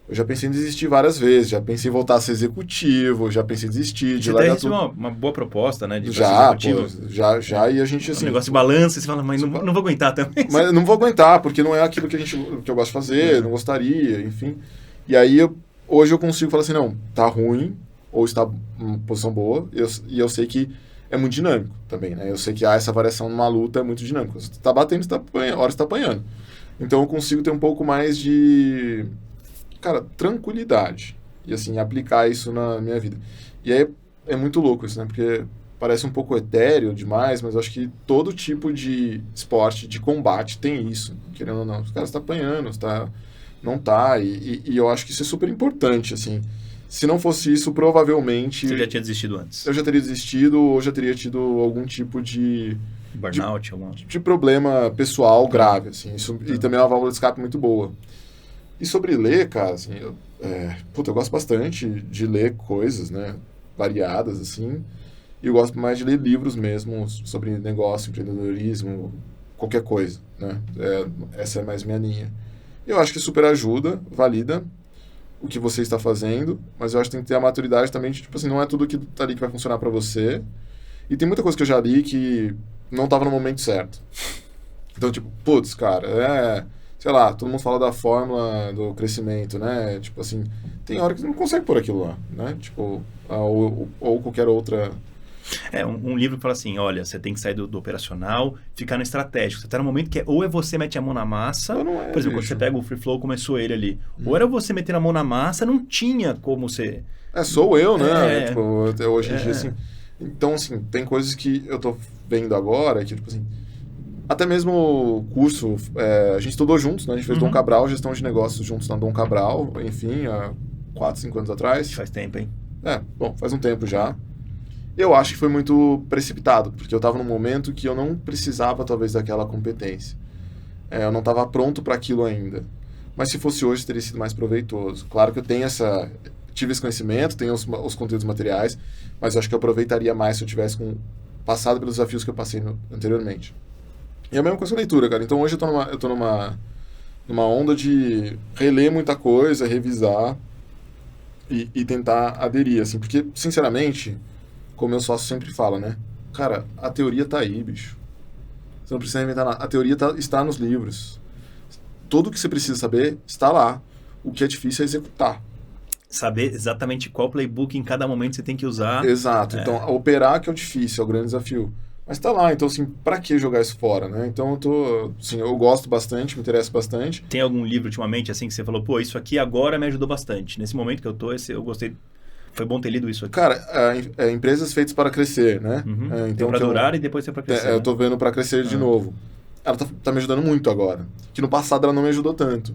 Eu já pensei em desistir várias vezes, já pensei em voltar a ser executivo, já pensei em desistir, de largar tudo. Uma boa proposta, né? De já, executivo. já, e a gente assim... Um negócio de balança, você fala, mas não vou aguentar também. Mas não vou aguentar, porque não é aquilo que eu gosto de fazer, não gostaria, enfim. E aí, hoje eu consigo falar assim, não, tá ruim, ou está em posição boa, e eu sei que é muito dinâmico também, né? Eu sei que essa variação numa luta é muito dinâmica. Você tá batendo, hora você tá apanhando. Então eu consigo ter um pouco mais de... cara, tranquilidade. E, assim, aplicar isso na minha vida. E aí é muito louco isso, né? Porque parece um pouco etéreo demais, mas eu acho que todo tipo de esporte, de combate, tem isso. Querendo ou não. Os caras estão apanhando, não tá. E eu acho que isso é super importante, assim. Se não fosse isso, provavelmente... Você já tinha desistido antes. Eu já teria desistido ou já teria tido algum tipo de... burnout, de problema pessoal grave, assim. Isso, e também é uma válvula de escape muito boa. E sobre ler, cara, assim, eu gosto bastante de ler coisas, né, variadas, assim, e eu gosto mais de ler livros mesmo sobre negócio, empreendedorismo, qualquer coisa, né, essa é mais minha linha. Eu acho que super ajuda, valida o que você está fazendo, mas eu acho que tem que ter a maturidade também de, tipo assim, não é tudo que tá ali que vai funcionar para você, e tem muita coisa que eu já li que não estava no momento certo. Então, tipo, putz, cara, sei lá, todo mundo fala da fórmula do crescimento, né? Tipo assim, tem hora que você não consegue pôr aquilo lá, né? Tipo, ou qualquer outra... um livro que fala assim, olha, você tem que sair do operacional, ficar no estratégico. Você tá no momento que ou você mete a mão na massa, por exemplo, quando você pega o Free Flow, começou ele ali, ou era você meter a mão na massa, não tinha como você... sou eu, né? Tipo, hoje em dia, assim... Então, assim, tem coisas que eu tô vendo agora que, tipo assim... Até mesmo o curso, a gente estudou juntos, né? A gente fez Dom Cabral, gestão de negócios juntos na Dom Cabral, enfim, há 4, 5 anos atrás. Faz tempo, hein? Bom, faz um tempo já. Eu acho que foi muito precipitado, porque eu estava num momento que eu não precisava, talvez, daquela competência. Eu não estava pronto para aquilo ainda. Mas se fosse hoje, teria sido mais proveitoso. Claro que eu tive esse conhecimento, tenho os conteúdos materiais, mas eu acho que eu aproveitaria mais se eu tivesse passado pelos desafios que eu passei anteriormente. E é a mesma coisa com a leitura, cara. Então hoje eu tô numa onda de reler muita coisa, revisar e tentar aderir, assim. Porque, sinceramente, como meu sócio sempre fala, né? Cara, a teoria tá aí, bicho. Você não precisa inventar nada. A teoria está nos livros. Tudo que você precisa saber está lá. O que é difícil é executar. Saber exatamente qual playbook em cada momento você tem que usar. Exato. Então, operar que é o difícil, é o grande desafio. Mas tá lá, então assim, pra que jogar isso fora, né? Então eu gosto bastante, me interessa bastante. Tem algum livro ultimamente, assim, que você falou, pô, isso aqui agora me ajudou bastante. Nesse momento que eu tô, eu gostei, foi bom ter lido isso aqui. Cara, empresas feitas para crescer, né? Então, pra durar e depois ser pra crescer. Eu tô vendo para crescer de novo. ela tá me ajudando muito agora. Que no passado ela não me ajudou tanto.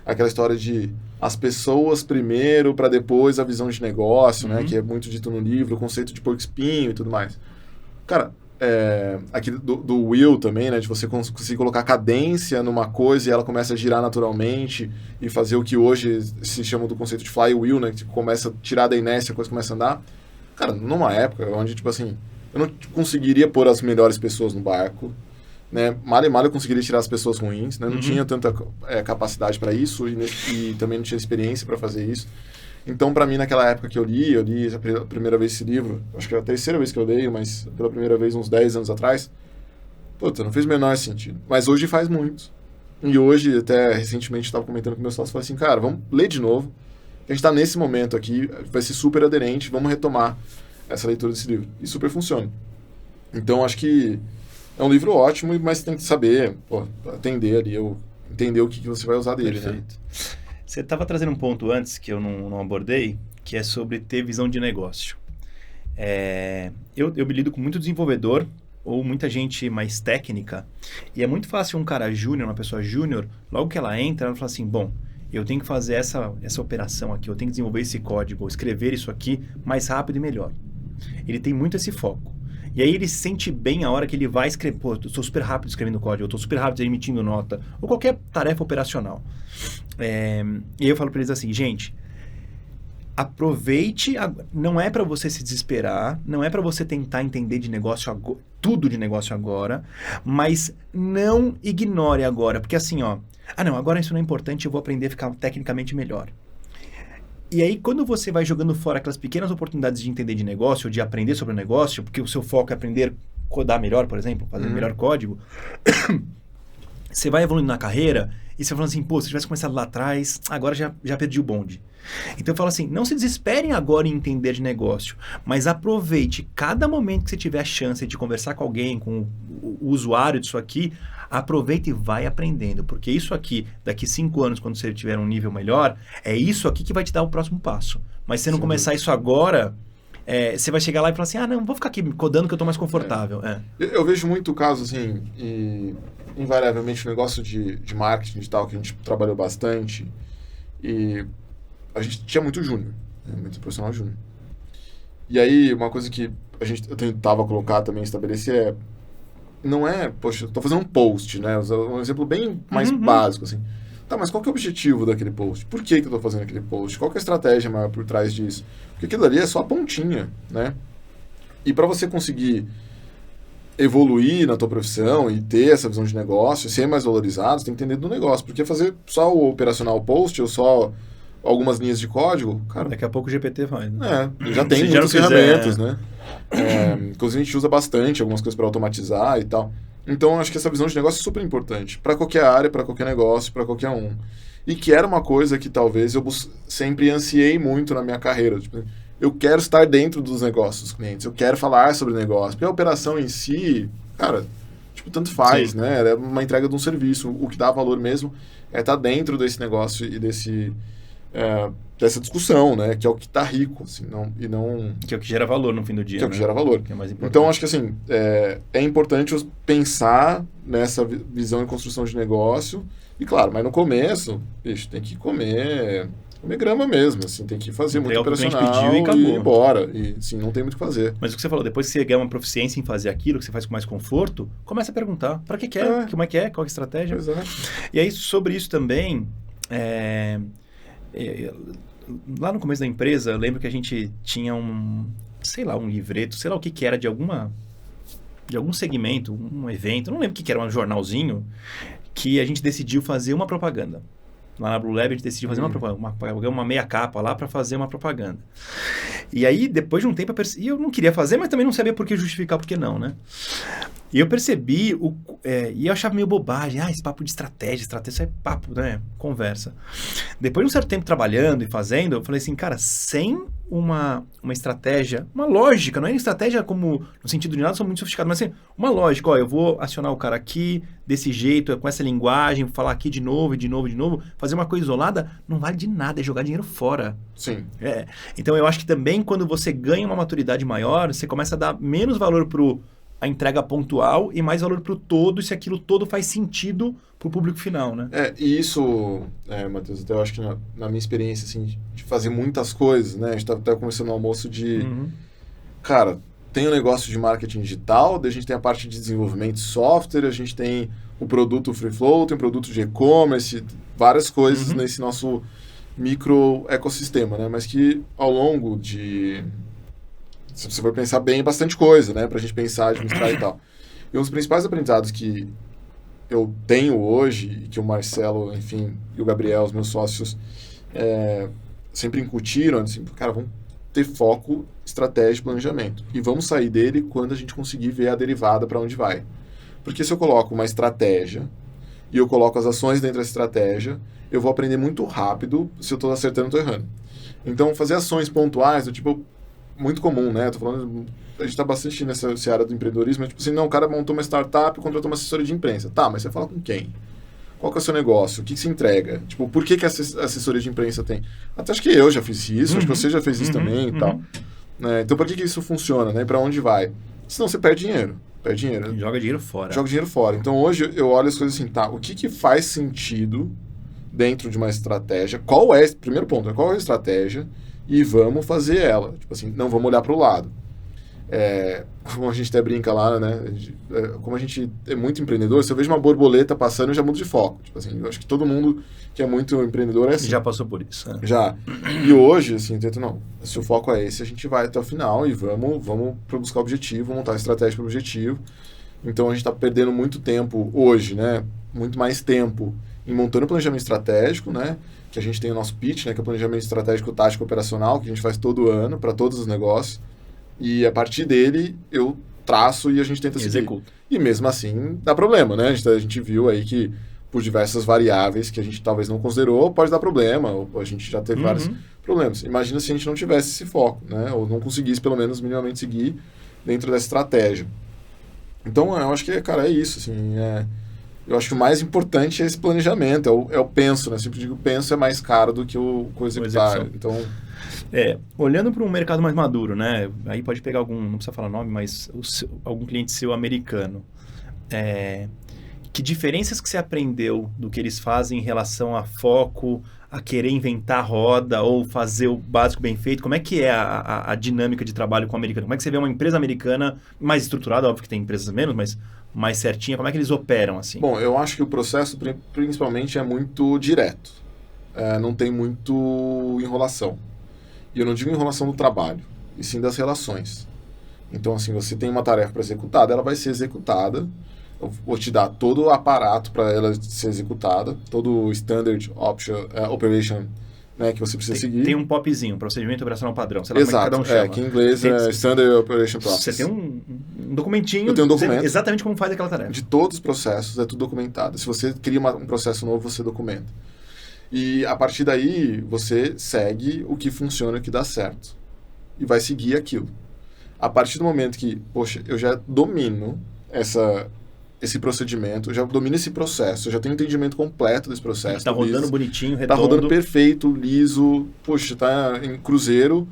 Aquela história de as pessoas primeiro para depois a visão de negócio, né? Que é muito dito no livro, o conceito de porco espinho e tudo mais. Cara, aqui do Will também, né? De você conseguir colocar cadência numa coisa e ela começa a girar naturalmente e fazer o que hoje se chama do conceito de flywheel, né? Que começa a tirar da inércia, a coisa começa a andar. Cara, numa época onde, tipo assim, eu não conseguiria pôr as melhores pessoas no barco, né? Mal e mal eu conseguiria tirar as pessoas ruins, né? Não tinha tanta capacidade para isso e também não tinha experiência para fazer isso. Então, para mim, naquela época que eu li a primeira vez esse livro, acho que é a terceira vez que eu leio, mas pela primeira vez uns 10 anos atrás, puta, não fez o menor sentido. Mas hoje faz muito. E hoje, até recentemente, estava comentando com meus sócios, falei assim, cara, vamos ler de novo. A gente está nesse momento aqui, vai ser super aderente, vamos retomar essa leitura desse livro. E super funciona. Então, acho que é um livro ótimo, mas tem que saber atender ali, entender o que você vai usar dele. Perfeito. Né? Você estava trazendo um ponto antes que eu não abordei, que é sobre ter visão de negócio. Eu me lido com muito desenvolvedor ou muita gente mais técnica, e é muito fácil um cara júnior, uma pessoa júnior, logo que ela entra, ela fala assim, bom, eu tenho que fazer essa operação aqui, eu tenho que desenvolver esse código, escrever isso aqui mais rápido e melhor. Ele tem muito esse foco. E aí ele se sente bem a hora que ele vai escrever, pô, eu sou super rápido escrevendo código, eu estou super rápido emitindo nota, ou qualquer tarefa operacional. E aí eu falo para eles assim, gente, aproveite, não é para você se desesperar, não é para você tentar entender de negócio tudo de negócio agora, mas não ignore agora, porque assim, não, agora isso não é importante, eu vou aprender a ficar tecnicamente melhor. E aí, quando você vai jogando fora aquelas pequenas oportunidades de entender de negócio, de aprender sobre o negócio, porque o seu foco é aprender a codar melhor, por exemplo, fazer melhor código, você vai evoluindo na carreira e você fala assim, pô, se eu tivesse começado lá atrás, agora já perdi o bonde. Então eu falo assim, não se desesperem agora em entender de negócio, mas aproveite cada momento que você tiver a chance de conversar com alguém, com o usuário disso aqui, aproveita e vai aprendendo, porque isso aqui, daqui 5 anos, quando você tiver um nível melhor, é isso aqui que vai te dar o próximo passo. Mas se você não começar isso agora, você vai chegar lá e falar assim, não vou ficar aqui codando que eu estou mais confortável. Eu vejo muito caso, assim, e invariavelmente o negócio de marketing e tal, que a gente trabalhou bastante, e a gente tinha muito júnior, muito profissional júnior. E aí, uma coisa que eu tentava colocar também, estabelecer não é, poxa, eu tô fazendo um post, né? Um exemplo bem mais básico, assim. Tá, mas qual que é o objetivo daquele post? Por que eu tô fazendo aquele post? Qual que é a estratégia maior por trás disso? Porque aquilo ali é só a pontinha, né? E para você conseguir evoluir na tua profissão e ter essa visão de negócio, ser mais valorizado, você tem que entender do negócio. Porque fazer só o operacional post ou só algumas linhas de código, cara... Daqui a pouco o GPT vai, né? Já tem muitas ferramentas, né? Inclusive a gente usa bastante algumas coisas para automatizar e tal. Então acho que essa visão de negócio é super importante para qualquer área, para qualquer negócio, para qualquer um. E que era uma coisa que talvez eu sempre ansiei muito na minha carreira. Tipo, eu quero estar dentro dos negócios dos clientes, eu quero falar sobre negócio. Porque a operação em si, cara, tipo, tanto faz, Sim. né? É uma entrega de um serviço. O que dá valor mesmo é estar dentro desse negócio e dessa discussão, né? Que é o que está rico, assim, e não... Que é o que gera valor no fim do dia, Que é o que gera valor. Que é mais importante. Então, acho que, assim, é importante pensar nessa visão e construção de negócio. E, claro, mas no começo, bicho, tem que comer grama mesmo, assim, tem que fazer muito operacional e acabou. Ir embora. E, assim, não tem muito o que fazer. Mas o que você falou, depois que você ganha uma proficiência em fazer aquilo, que você faz com mais conforto, começa a perguntar, para que é? Como é que é? Qual é a estratégia? Exato. E aí, sobre isso também... lá no começo da empresa, eu lembro que a gente tinha um livreto, sei lá o que era, de algum segmento, um evento, não lembro o que era, um jornalzinho, que a gente decidiu fazer uma propaganda. Lá na Blue Lab a gente decidiu fazer uma meia capa lá para fazer uma propaganda. E aí, depois de um tempo, eu não queria fazer, mas também não sabia por que justificar, por que não, né? E eu percebi, e eu achava meio bobagem, esse papo de estratégia é papo, né? Conversa. Depois de um certo tempo trabalhando e fazendo, eu falei assim, cara, sem uma estratégia, uma lógica, não é estratégia como, no sentido de nada, sou muito sofisticado, mas assim, uma lógica, eu vou acionar o cara aqui, desse jeito, com essa linguagem, falar aqui de novo, fazer uma coisa isolada, não vale de nada, é jogar dinheiro fora. Sim. Então eu acho que também quando você ganha uma maturidade maior, você começa a dar menos valor pro a entrega pontual e mais valor para o todo, se aquilo todo faz sentido para o público final, né? E isso, Matheus, até eu acho que na minha experiência, assim, de fazer muitas coisas, né? A gente estava até conversando no almoço de, cara, tem o negócio de marketing digital, daí a gente tem a parte de desenvolvimento de software, a gente tem o produto Free Flow, tem o produto de e-commerce, várias coisas nesse nosso micro ecossistema, né? Mas que ao longo de... Se você for pensar bem, é bastante coisa, né? Pra gente pensar, administrar e tal. E um dos principais aprendizados que eu tenho hoje, e que o Marcelo, enfim, e o Gabriel, os meus sócios, sempre incutiram, assim, cara, vamos ter foco, estratégia e planejamento. E vamos sair dele quando a gente conseguir ver a derivada para onde vai. Porque se eu coloco uma estratégia e eu coloco as ações dentro da estratégia, eu vou aprender muito rápido se eu estou acertando ou estou errando. Então, fazer ações pontuais, do tipo, muito comum, né? Tô falando, a gente está bastante nessa seara do empreendedorismo, tipo assim, não, o cara montou uma startup e contratou uma assessoria de imprensa. Tá, mas você fala com quem? Qual que é o seu negócio? O que se entrega? Tipo, por que a assessoria de imprensa tem? Até acho que eu já fiz isso, acho que você já fez isso também e tal. Então, por que isso funciona, né? Para onde vai? Senão você perde dinheiro. Perde dinheiro. Joga dinheiro fora. Joga dinheiro fora. Então, hoje eu olho as coisas assim, tá, o que faz sentido dentro de uma estratégia? Primeiro ponto, qual é a estratégia? E vamos fazer ela. Tipo assim, não vamos olhar para o lado. Como a gente até brinca lá, né? Como a gente é muito empreendedor, se eu vejo uma borboleta passando, eu já mudo de foco. Tipo assim, eu acho que todo mundo que é muito empreendedor é assim. Já passou por isso. Já. E hoje, assim, tento, não, se o foco é esse, a gente vai até o final e vamos para buscar o objetivo, montar a estratégia para o objetivo. Então, a gente está perdendo muito tempo hoje, né? Muito mais tempo em montando o planejamento estratégico, né? Que a gente tem o nosso pitch, né? Que é o planejamento estratégico tático operacional, que a gente faz todo ano para todos os negócios. E a partir dele, eu traço e a gente tenta seguir. Executa. E mesmo assim, dá problema, né? A gente viu aí que por diversas variáveis que a gente talvez não considerou, pode dar problema, ou a gente já teve vários problemas. Imagina se a gente não tivesse esse foco, né? Ou não conseguisse, pelo menos, minimamente seguir dentro dessa estratégia. Então, eu acho que, cara, é isso, assim, eu acho que o mais importante é esse planejamento, é o penso, né? Eu sempre digo que o penso é mais caro do que o executar. Então... olhando para um mercado mais maduro, né? Aí pode pegar não precisa falar nome, mas algum cliente seu americano. Que diferenças que você aprendeu do que eles fazem em relação a foco, a querer inventar a roda ou fazer o básico bem feito? Como é que é a dinâmica de trabalho com o americano? Como é que você vê uma empresa americana mais estruturada? Óbvio que tem empresas menos, mas mais certinha. Como é que eles operam assim? Bom, eu acho que o processo principalmente é muito direto. Não tem muito enrolação. E eu não digo enrolação do trabalho, e sim das relações. Então, assim, você tem uma tarefa para executar, ela vai ser executada. Eu vou te dar todo o aparato para ela ser executada, todo o Standard Operation, né, que você precisa seguir. Tem um POPzinho, Procedimento Operacional Padrão. Sei lá Exato, como é que cada um chama. que em inglês é Standard Operation Process. Você tem um documentinho, eu tenho um documento exatamente como faz aquela tarefa. De todos os processos, é tudo documentado. Se você cria um processo novo, você documenta. E a partir daí, você segue o que funciona e o que dá certo. E vai seguir aquilo. A partir do momento que, poxa, eu já domino esse procedimento, eu já domino esse processo, eu já tenho entendimento completo desse processo. Está rodando bonitinho, redondo. Está rodando perfeito, liso, poxa, está em cruzeiro,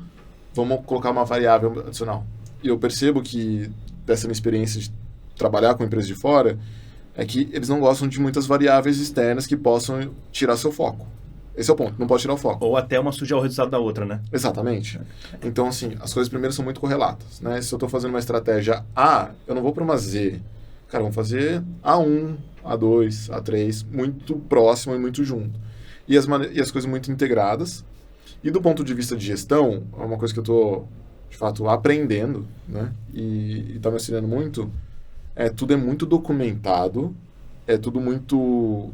vamos colocar uma variável adicional. E eu percebo que, dessa minha experiência de trabalhar com empresas de fora, é que eles não gostam de muitas variáveis externas que possam tirar seu foco. Esse é o ponto, não pode tirar o foco. Ou até uma sujar o resultado da outra, né? Exatamente. Então, assim, as coisas primeiro são muito correlatas, né? Se eu estou fazendo uma estratégia A, eu não vou para uma Z. Cara, vamos fazer A1, A2, A3, muito próximo e muito junto. E as coisas muito integradas. E do ponto de vista de gestão, é uma coisa que eu estou, de fato, aprendendo, né? E está me auxiliando muito. Tudo é muito documentado, é tudo muito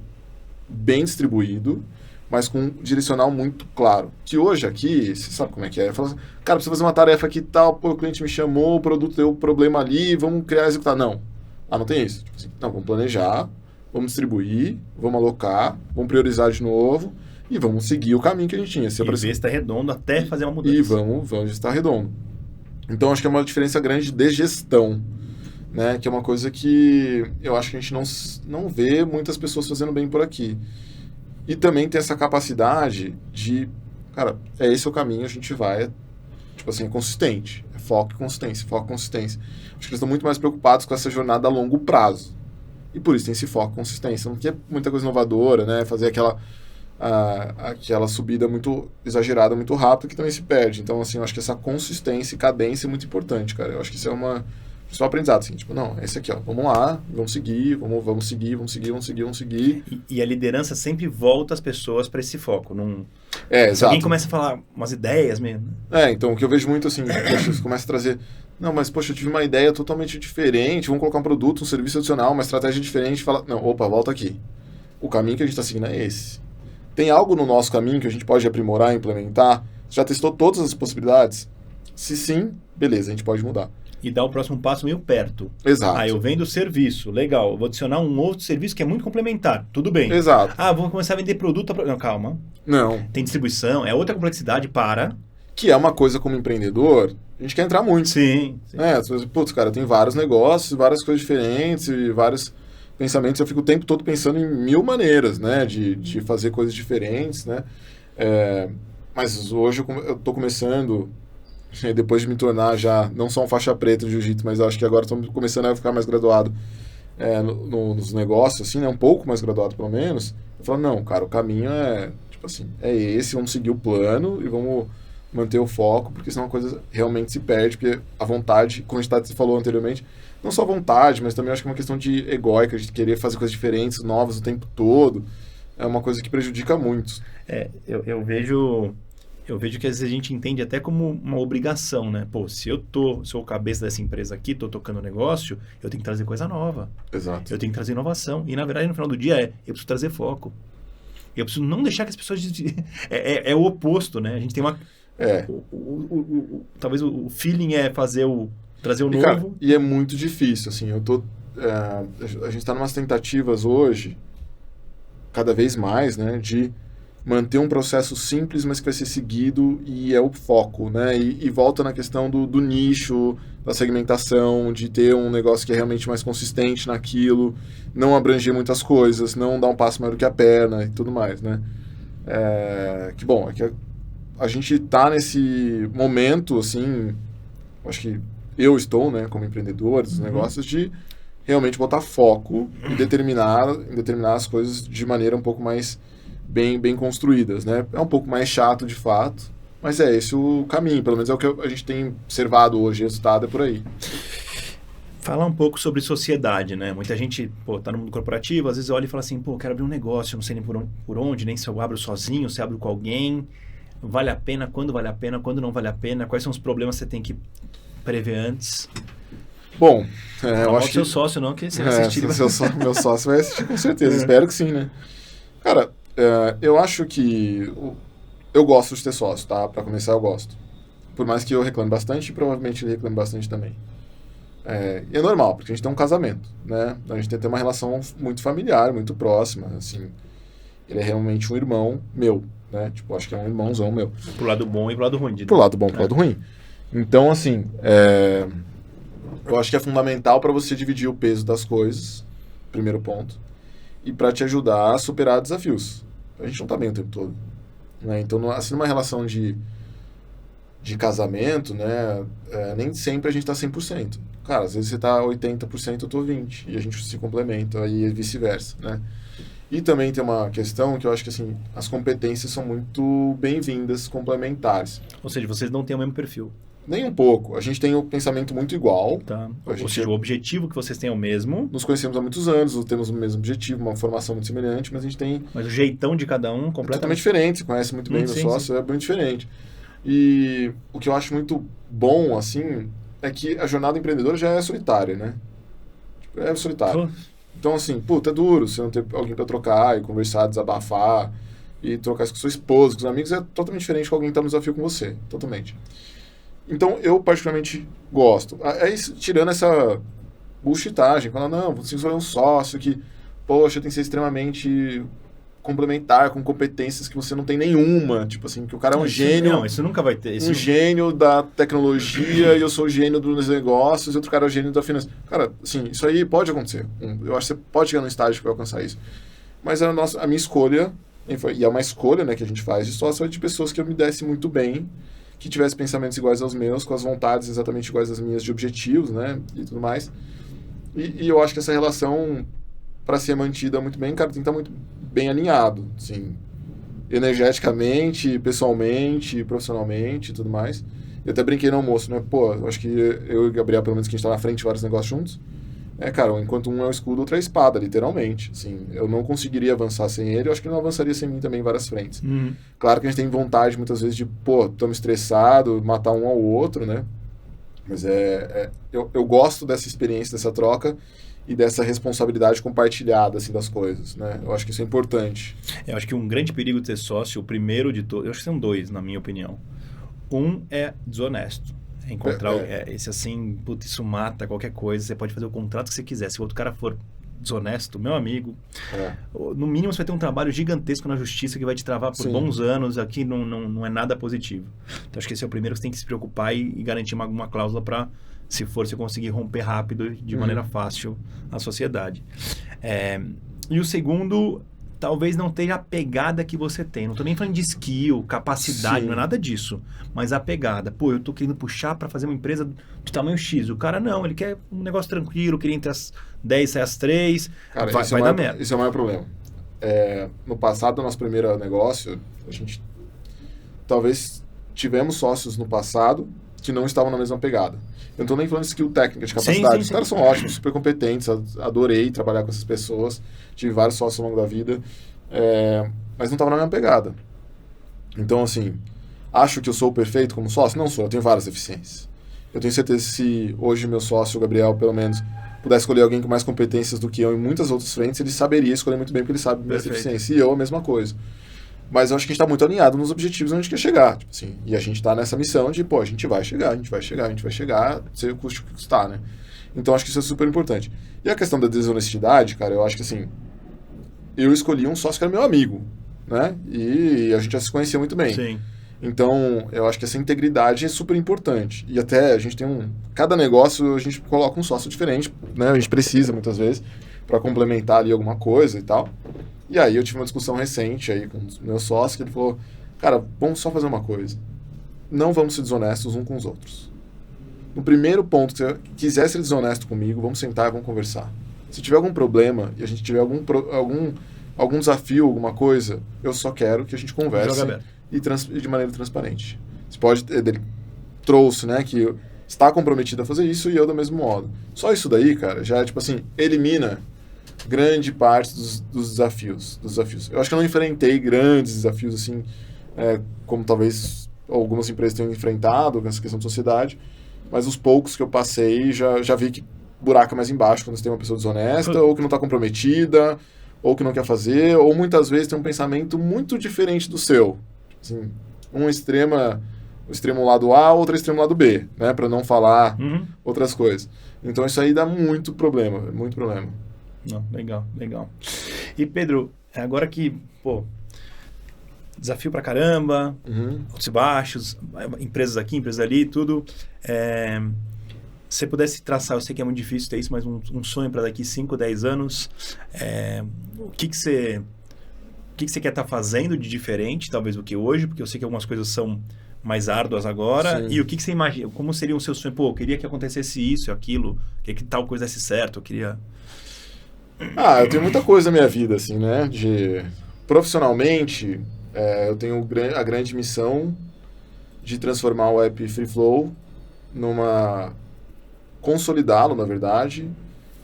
bem distribuído, mas com um direcional muito claro. Que hoje aqui, você sabe como é que é? Fala assim, cara, precisa fazer uma tarefa aqui e tal, o cliente me chamou, o produto deu problema ali, vamos criar e executar. Não. Não tem isso. Tipo assim, não, vamos planejar, vamos distribuir, vamos alocar, vamos priorizar de novo e vamos seguir o caminho que a gente tinha. Ver se está redondo até fazer uma mudança. E vamos estar redondo. Então, acho que é uma diferença grande de gestão, né? Que é uma coisa que eu acho que a gente não vê muitas pessoas fazendo bem por aqui. E também tem essa capacidade de, cara, esse é o caminho, a gente vai Tipo assim, é consistente. É foco e consistência, foco e consistência. Acho que eles estão muito mais preocupados com essa jornada a longo prazo. E por isso tem esse foco e consistência. Não quer muita coisa inovadora, né? Fazer aquela subida muito exagerada, muito rápida, que também se perde. Então, assim, eu acho que essa consistência e cadência é muito importante, cara. Eu acho que isso é um aprendizado, assim, tipo, não, esse aqui, ó, vamos lá, vamos seguir, vamos seguir. E a liderança sempre volta as pessoas para esse foco. Não... Se alguém exato. começa a falar umas ideias mesmo. Então, o que eu vejo muito, assim, poxa, você começa a trazer, não, mas, poxa, eu tive uma ideia totalmente diferente, vamos colocar um produto, um serviço adicional, uma estratégia diferente, fala, não, opa, volta aqui. O caminho que a gente está seguindo é esse. Tem algo no nosso caminho que a gente pode aprimorar, implementar? Você já testou todas as possibilidades? Se sim, beleza, a gente pode mudar. E dar o próximo passo meio perto. Exato. Eu vendo o serviço, legal. Eu vou adicionar um outro serviço que é muito complementar. Tudo bem. Exato. Vou começar a vender produto. Não, calma. Não. Tem distribuição, é outra complexidade para... Que é uma coisa como empreendedor, a gente quer entrar muito. Sim. Putz, cara, tem vários negócios, várias coisas diferentes, e vários pensamentos. Eu fico o tempo todo pensando em mil maneiras, né? De fazer coisas diferentes, né? Mas hoje eu tô começando... Depois de me tornar já, não só um faixa preta de jiu-jitsu, mas eu acho que agora estou começando a ficar mais graduado nos negócios, assim, né? Um pouco mais graduado, pelo menos. Eu falo, não, cara, o caminho tipo assim, é esse, vamos seguir o plano e vamos manter o foco, porque senão a coisa realmente se perde, porque a vontade, como a gente falou anteriormente, não só vontade, mas também acho que é uma questão de egóica, de querer fazer coisas diferentes, novas o tempo todo, é uma coisa que prejudica muito. Eu vejo que às vezes a gente entende até como uma obrigação, né? Pô, se eu sou o cabeça dessa empresa aqui, tô tocando negócio, eu tenho que trazer coisa nova. Exato. Eu tenho que trazer inovação. E, na verdade, no final do dia, eu preciso trazer foco. Eu preciso não deixar que as pessoas... É o oposto, né? A gente tem uma... Talvez o feeling é trazer o novo. Cara, e é muito difícil, assim. A gente tá numas tentativas hoje, cada vez mais, né? De manter um processo simples, mas que vai ser seguido e é o foco, né? E volta na questão do nicho, da segmentação, de ter um negócio que é realmente mais consistente naquilo, não abranger muitas coisas, não dar um passo maior do que a perna e tudo mais, né? É que a gente tá nesse momento, assim, acho que eu estou, né, como empreendedor dos negócios, de realmente botar foco em determinar as coisas de maneira um pouco mais bem construídas, né? É um pouco mais chato, de fato, mas é esse o caminho, pelo menos é o que a gente tem observado hoje, resultado é por aí. Falar um pouco sobre sociedade, né? Muita gente, tá no mundo corporativo, às vezes olha e fala assim, quero abrir um negócio, não sei nem por onde, nem se eu abro sozinho, se eu abro com alguém, vale a pena, quando não vale a pena, quais são os problemas que você tem que prever antes? Bom, eu acho que... seu sócio não, que você vai assistir. Meu sócio vai assistir com certeza, espero que sim, né? Cara, eu acho que eu gosto de ter sócio, tá? Pra começar, eu gosto. Por mais que eu reclame bastante, e provavelmente ele reclame bastante também. E é normal, porque a gente tem um casamento, né? A gente tem que ter uma relação muito familiar, muito próxima, assim. Ele é realmente um irmão meu, né? Tipo, acho que é um irmãozão meu. Pro lado bom e pro lado ruim. Pro lado bom e pro lado ruim. Então, assim, eu acho que é fundamental para você dividir o peso das coisas, primeiro ponto, e para te ajudar a superar desafios. A gente não tá bem o tempo todo, né? Então, assim, numa relação de casamento, né, nem sempre a gente tá 100%. Cara, às vezes você tá 80%, eu tô 20%, e a gente se complementa, e vice-versa, né? E também tem uma questão que eu acho que, assim, as competências são muito bem-vindas, complementares. Ou seja, vocês não têm o mesmo perfil. Nem um pouco. A gente tem um pensamento muito igual. Tá. Ou seja, o objetivo que vocês têm é o mesmo. Nos conhecemos há muitos anos, temos o mesmo objetivo, uma formação muito semelhante, mas a gente tem... Mas o jeitão de cada um completamente diferente. Você conhece muito bem o sócio, é muito diferente. E o que eu acho muito bom, assim, é que a jornada empreendedora já é solitária, né? É solitária. Então, assim, é duro você não ter alguém para trocar e conversar, desabafar e trocar isso com sua esposa, com os amigos, é totalmente diferente com alguém que tá no desafio com você. Totalmente. Então, eu particularmente gosto. Aí, tirando essa bullshitagem, falando, não, você vai um sócio que, poxa, tem que ser extremamente complementar, com competências que você não tem nenhuma. Tipo assim, que o cara é um gênio. Não, isso nunca vai ter. Um gênio da tecnologia e eu sou o gênio dos negócios e outro cara é o gênio da finança. Cara, assim, isso aí pode acontecer. Eu acho que você pode chegar num estágio que vai alcançar isso. Mas a minha escolha, e é uma escolha, né, que a gente faz de sócio, é de pessoas que eu me desse muito bem, que tivesse pensamentos iguais aos meus, com as vontades exatamente iguais às minhas de objetivos, né, e tudo mais. E eu acho que essa relação, para ser mantida muito bem, cara, tem que estar muito bem alinhado, assim, energeticamente, pessoalmente, profissionalmente e tudo mais. Eu até brinquei no almoço, né? Pô, eu acho que eu e o Gabriel, pelo menos, que a gente tá na frente de vários negócios juntos, cara, enquanto um é o escudo, outro é a espada, literalmente. Assim, eu não conseguiria avançar sem ele, eu acho que ele não avançaria sem mim também em várias frentes. Claro que a gente tem vontade, muitas vezes, de, pô, estamos estressados, matar um ao outro, né? Mas eu gosto dessa experiência, dessa troca e dessa responsabilidade compartilhada, assim, das coisas, né? Eu acho que isso é importante. Eu acho que um grande perigo de ser sócio, o primeiro de todos, eu acho que são dois, na minha opinião. Um é desonesto. Encontrar esse assim, putz, isso mata qualquer coisa, você pode fazer o contrato que você quiser. Se o outro cara for desonesto, meu amigo, no mínimo você vai ter um trabalho gigantesco na justiça que vai te travar por bons anos, aqui não é nada positivo. Então acho que esse é o primeiro que você tem que se preocupar e garantir alguma cláusula para, se for, você conseguir romper rápido, de maneira fácil, a sociedade. E o segundo, talvez não tenha a pegada que você tem. Não estou nem falando de skill, capacidade, não é nada disso. Mas a pegada. Pô, eu estou querendo puxar para fazer uma empresa de tamanho X. O cara não, ele quer um negócio tranquilo, queria entre as 10 e as 3. Cara, vai dar merda. Isso é o maior problema. No passado, do nosso primeiro negócio, a gente talvez tivemos sócios no passado que não estavam na mesma pegada. Eu não estou nem falando de skill técnica, de capacidade. Os caras são ótimos, super competentes, adorei trabalhar com essas pessoas, tive vários sócios ao longo da vida, mas não estavam na mesma pegada. Então, assim, acho que eu sou o perfeito como sócio? Não sou, eu tenho várias deficiências. Eu tenho certeza que se hoje meu sócio, o Gabriel, pelo menos, pudesse escolher alguém com mais competências do que eu em muitas outras frentes, ele saberia escolher muito bem, porque ele sabe minhas deficiências. E eu, a mesma coisa. Mas eu acho que a gente está muito alinhado nos objetivos onde a gente quer chegar. Tipo assim, e a gente está nessa missão de, pô, a gente vai chegar, seja o custo que custar, né? Então, acho que isso é super importante. E a questão da desonestidade, cara, eu acho que assim, eu escolhi um sócio que era meu amigo, né? E a gente já se conhecia muito bem. Sim. Então, eu acho que essa integridade é super importante. E até a gente tem cada negócio a gente coloca um sócio diferente, né? A gente precisa, muitas vezes, para complementar ali alguma coisa e tal. E aí eu tive uma discussão recente aí com o meu sócio, que ele falou, cara, vamos só fazer uma coisa. Não vamos ser desonestos uns com os outros. No primeiro ponto, se você quiser ser desonesto comigo, vamos sentar e vamos conversar. Se tiver algum problema e a gente tiver algum desafio, alguma coisa, eu só quero que a gente converse e de maneira transparente. Você pode... Ele trouxe, né, que está comprometido a fazer isso e eu do mesmo modo. Só isso daí, cara, já, tipo assim, elimina grande parte dos desafios. Eu acho que eu não enfrentei grandes desafios, assim, como talvez algumas empresas tenham enfrentado com essa questão de sociedade, mas os poucos que eu passei, já vi que buraco é mais embaixo quando você tem uma pessoa desonesta, ou que não está comprometida, ou que não quer fazer, ou muitas vezes tem um pensamento muito diferente do seu. Assim, o extremo lado A, outro extremo lado B, né, para não falar outras coisas. Então isso aí dá muito problema, muito problema. Não, legal. E Pedro, agora que, pô, desafio pra caramba, altos e baixos, empresas aqui, empresas ali, tudo. Se você pudesse traçar, eu sei que é muito difícil ter isso, mas um sonho para daqui 5, 10 anos, o que você quer estar fazendo de diferente, talvez, do que hoje, porque eu sei que algumas coisas são mais árduas agora. Sim. E o que você imagina, como seria o seu sonho? Pô, eu queria que acontecesse isso, aquilo, que tal coisa desse certo, eu queria... eu tenho muita coisa na minha vida, assim, né? Profissionalmente, eu tenho a grande missão de transformar o app FreeFlow consolidá-lo, na verdade,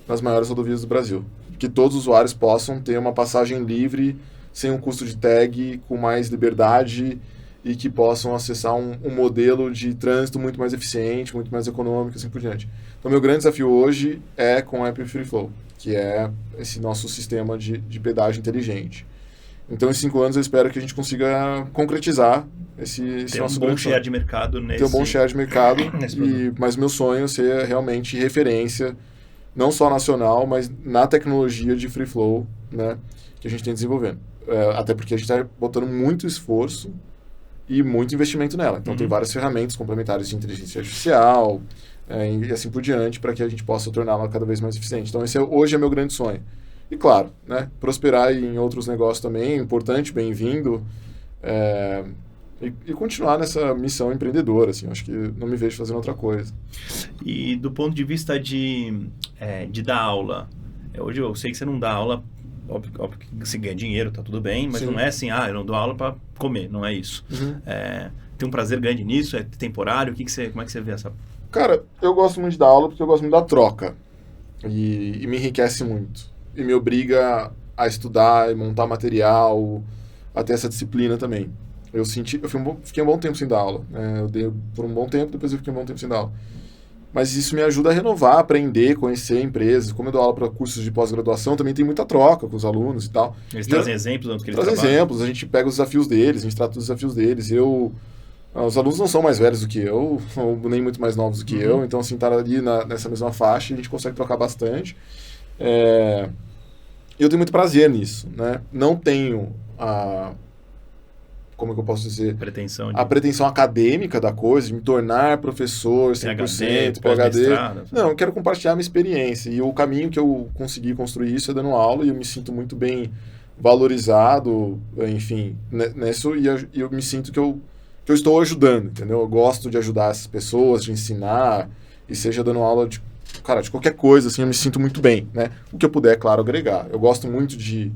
nas maiores rodovias do Brasil. Que todos os usuários possam ter uma passagem livre, sem um custo de tag, com mais liberdade e que possam acessar um modelo de trânsito muito mais eficiente, muito mais econômico, assim por diante. Então, meu grande desafio hoje é com o app FreeFlow, que é esse nosso sistema de pedágio inteligente. Então, em 5 anos, eu espero que a gente consiga concretizar esse nosso bom share de mercado nesse... Ter um bom share de mercado, mas meu sonho é ser realmente referência, não só nacional, mas na tecnologia de Free Flow, né, que a gente tem desenvolvendo. Até porque a gente está botando muito esforço e muito investimento nela. Então, tem várias ferramentas complementares de inteligência artificial e assim por diante, para que a gente possa torná-la cada vez mais eficiente. Então, esse hoje é meu grande sonho. E, claro, né, prosperar em outros negócios também, importante, bem-vindo. e continuar nessa missão empreendedora, assim, acho que não me vejo fazendo outra coisa. E do ponto de vista de dar aula, hoje eu sei que você não dá aula, óbvio que você ganha dinheiro, tá tudo bem, mas Sim. não é assim, eu não dou aula para comer, não é isso. Uhum. Tem um prazer grande nisso, é temporário, como é que você vê essa... Cara, eu gosto muito de dar aula porque eu gosto muito da troca. E me enriquece muito. E me obriga a estudar e montar material, a ter essa disciplina também. Eu fiquei um bom tempo sem dar aula. Né? Eu dei por um bom tempo, depois eu fiquei um bom tempo sem dar aula. Mas isso me ajuda a renovar, aprender, conhecer empresas. Como eu dou aula para cursos de pós-graduação, também tem muita troca com os alunos e tal. Eles trazem exemplos do que eles Trazem trabalham? exemplos, a gente pega os desafios deles, a gente trata os desafios deles. Os alunos não são mais velhos do que eu, ou nem muito mais novos do que eu, então, assim, tá ali nessa mesma faixa, a gente consegue trocar bastante. Eu tenho muito prazer nisso, né? Não tenho como é que eu posso dizer? A pretensão acadêmica da coisa, de me tornar professor 100%, PhD. Não, eu quero compartilhar a minha experiência. E o caminho que eu consegui construir isso é dando aula, e eu me sinto muito bem valorizado, enfim, nisso, e eu me sinto que eu estou ajudando, entendeu? Eu gosto de ajudar essas pessoas, de ensinar, e seja dando aula de qualquer coisa, assim, eu me sinto muito bem, né? O que eu puder, claro, agregar. Eu gosto muito de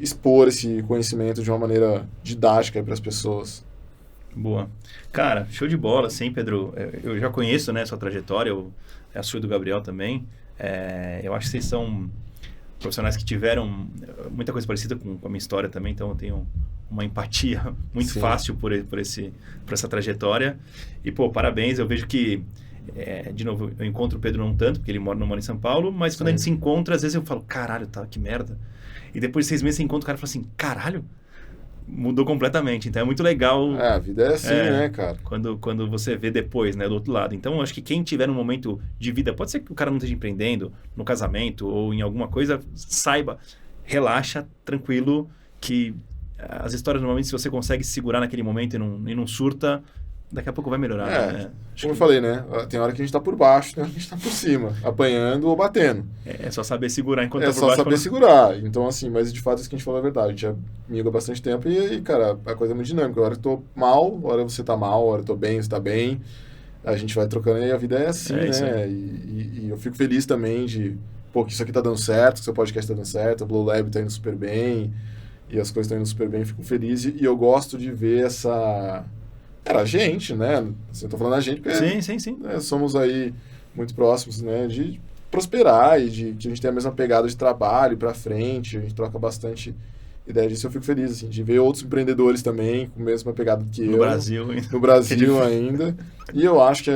expor esse conhecimento de uma maneira didática para as pessoas. Boa. Cara, show de bola, sim, Pedro. Eu já conheço, né, sua trajetória, a sua e do Gabriel também. Eu acho que vocês são profissionais que tiveram muita coisa parecida com a minha história também, então eu tenho uma empatia muito Sim. fácil por essa trajetória. E, parabéns, eu vejo que, de novo, eu encontro o Pedro não tanto, porque ele não mora em São Paulo, mas Sim. quando a gente se encontra, às vezes eu falo, caralho, que merda. E depois de 6 meses você encontra o cara e fala assim, caralho, mudou completamente. Então é muito legal. A vida é assim, né, cara? Quando você vê depois, né, do outro lado. Então eu acho que quem tiver um momento de vida, pode ser que o cara não esteja empreendendo no casamento ou em alguma coisa, saiba, relaxa, tranquilo, que as histórias normalmente, se você consegue se segurar naquele momento e não surta, daqui a pouco vai melhorar. Né? Como eu falei, né? Tem hora que a gente tá por baixo, tem hora que a gente tá por cima, apanhando ou batendo. É só saber segurar enquanto tá por baixo. É só saber segurar. Então, assim, mas de fato isso que a gente falou é verdade. A gente já miga há bastante tempo e, cara, a coisa é muito dinâmica. A hora que eu tô mal, a hora você tá mal, a hora que eu tô bem, você tá bem. A gente vai trocando e a vida é assim, né? E eu fico feliz também que isso aqui tá dando certo, que o seu podcast tá dando certo, a Blue Lab tá indo super bem, e as coisas estão indo super bem, fico feliz. E eu gosto de ver essa... Cara, a gente, né? Eu tô falando a gente porque sim. Né, somos aí muito próximos, né? De prosperar e de que a gente tem a mesma pegada de trabalho pra frente, a gente troca bastante ideia disso. Eu fico feliz, assim, de ver outros empreendedores também com a mesma pegada que no eu. Brasil. No Brasil ainda. E eu acho que,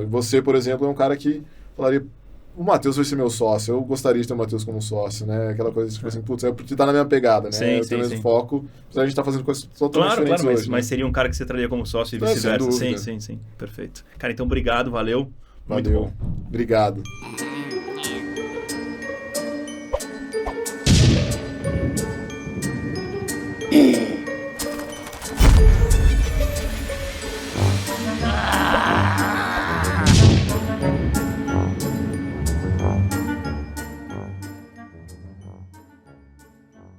você, por exemplo, é um cara que falaria, o Matheus vai ser meu sócio, eu gostaria de ter o Matheus como sócio, né? Aquela coisa, tipo assim, putz, porque tá na mesma pegada, né? Eu tenho o mesmo foco, apesar de a gente tá fazendo coisas totalmente diferentes hoje. Mas seria um cara que você traria como sócio e vice-versa. Sim, perfeito. Cara, então obrigado, valeu. Muito bom. Obrigado.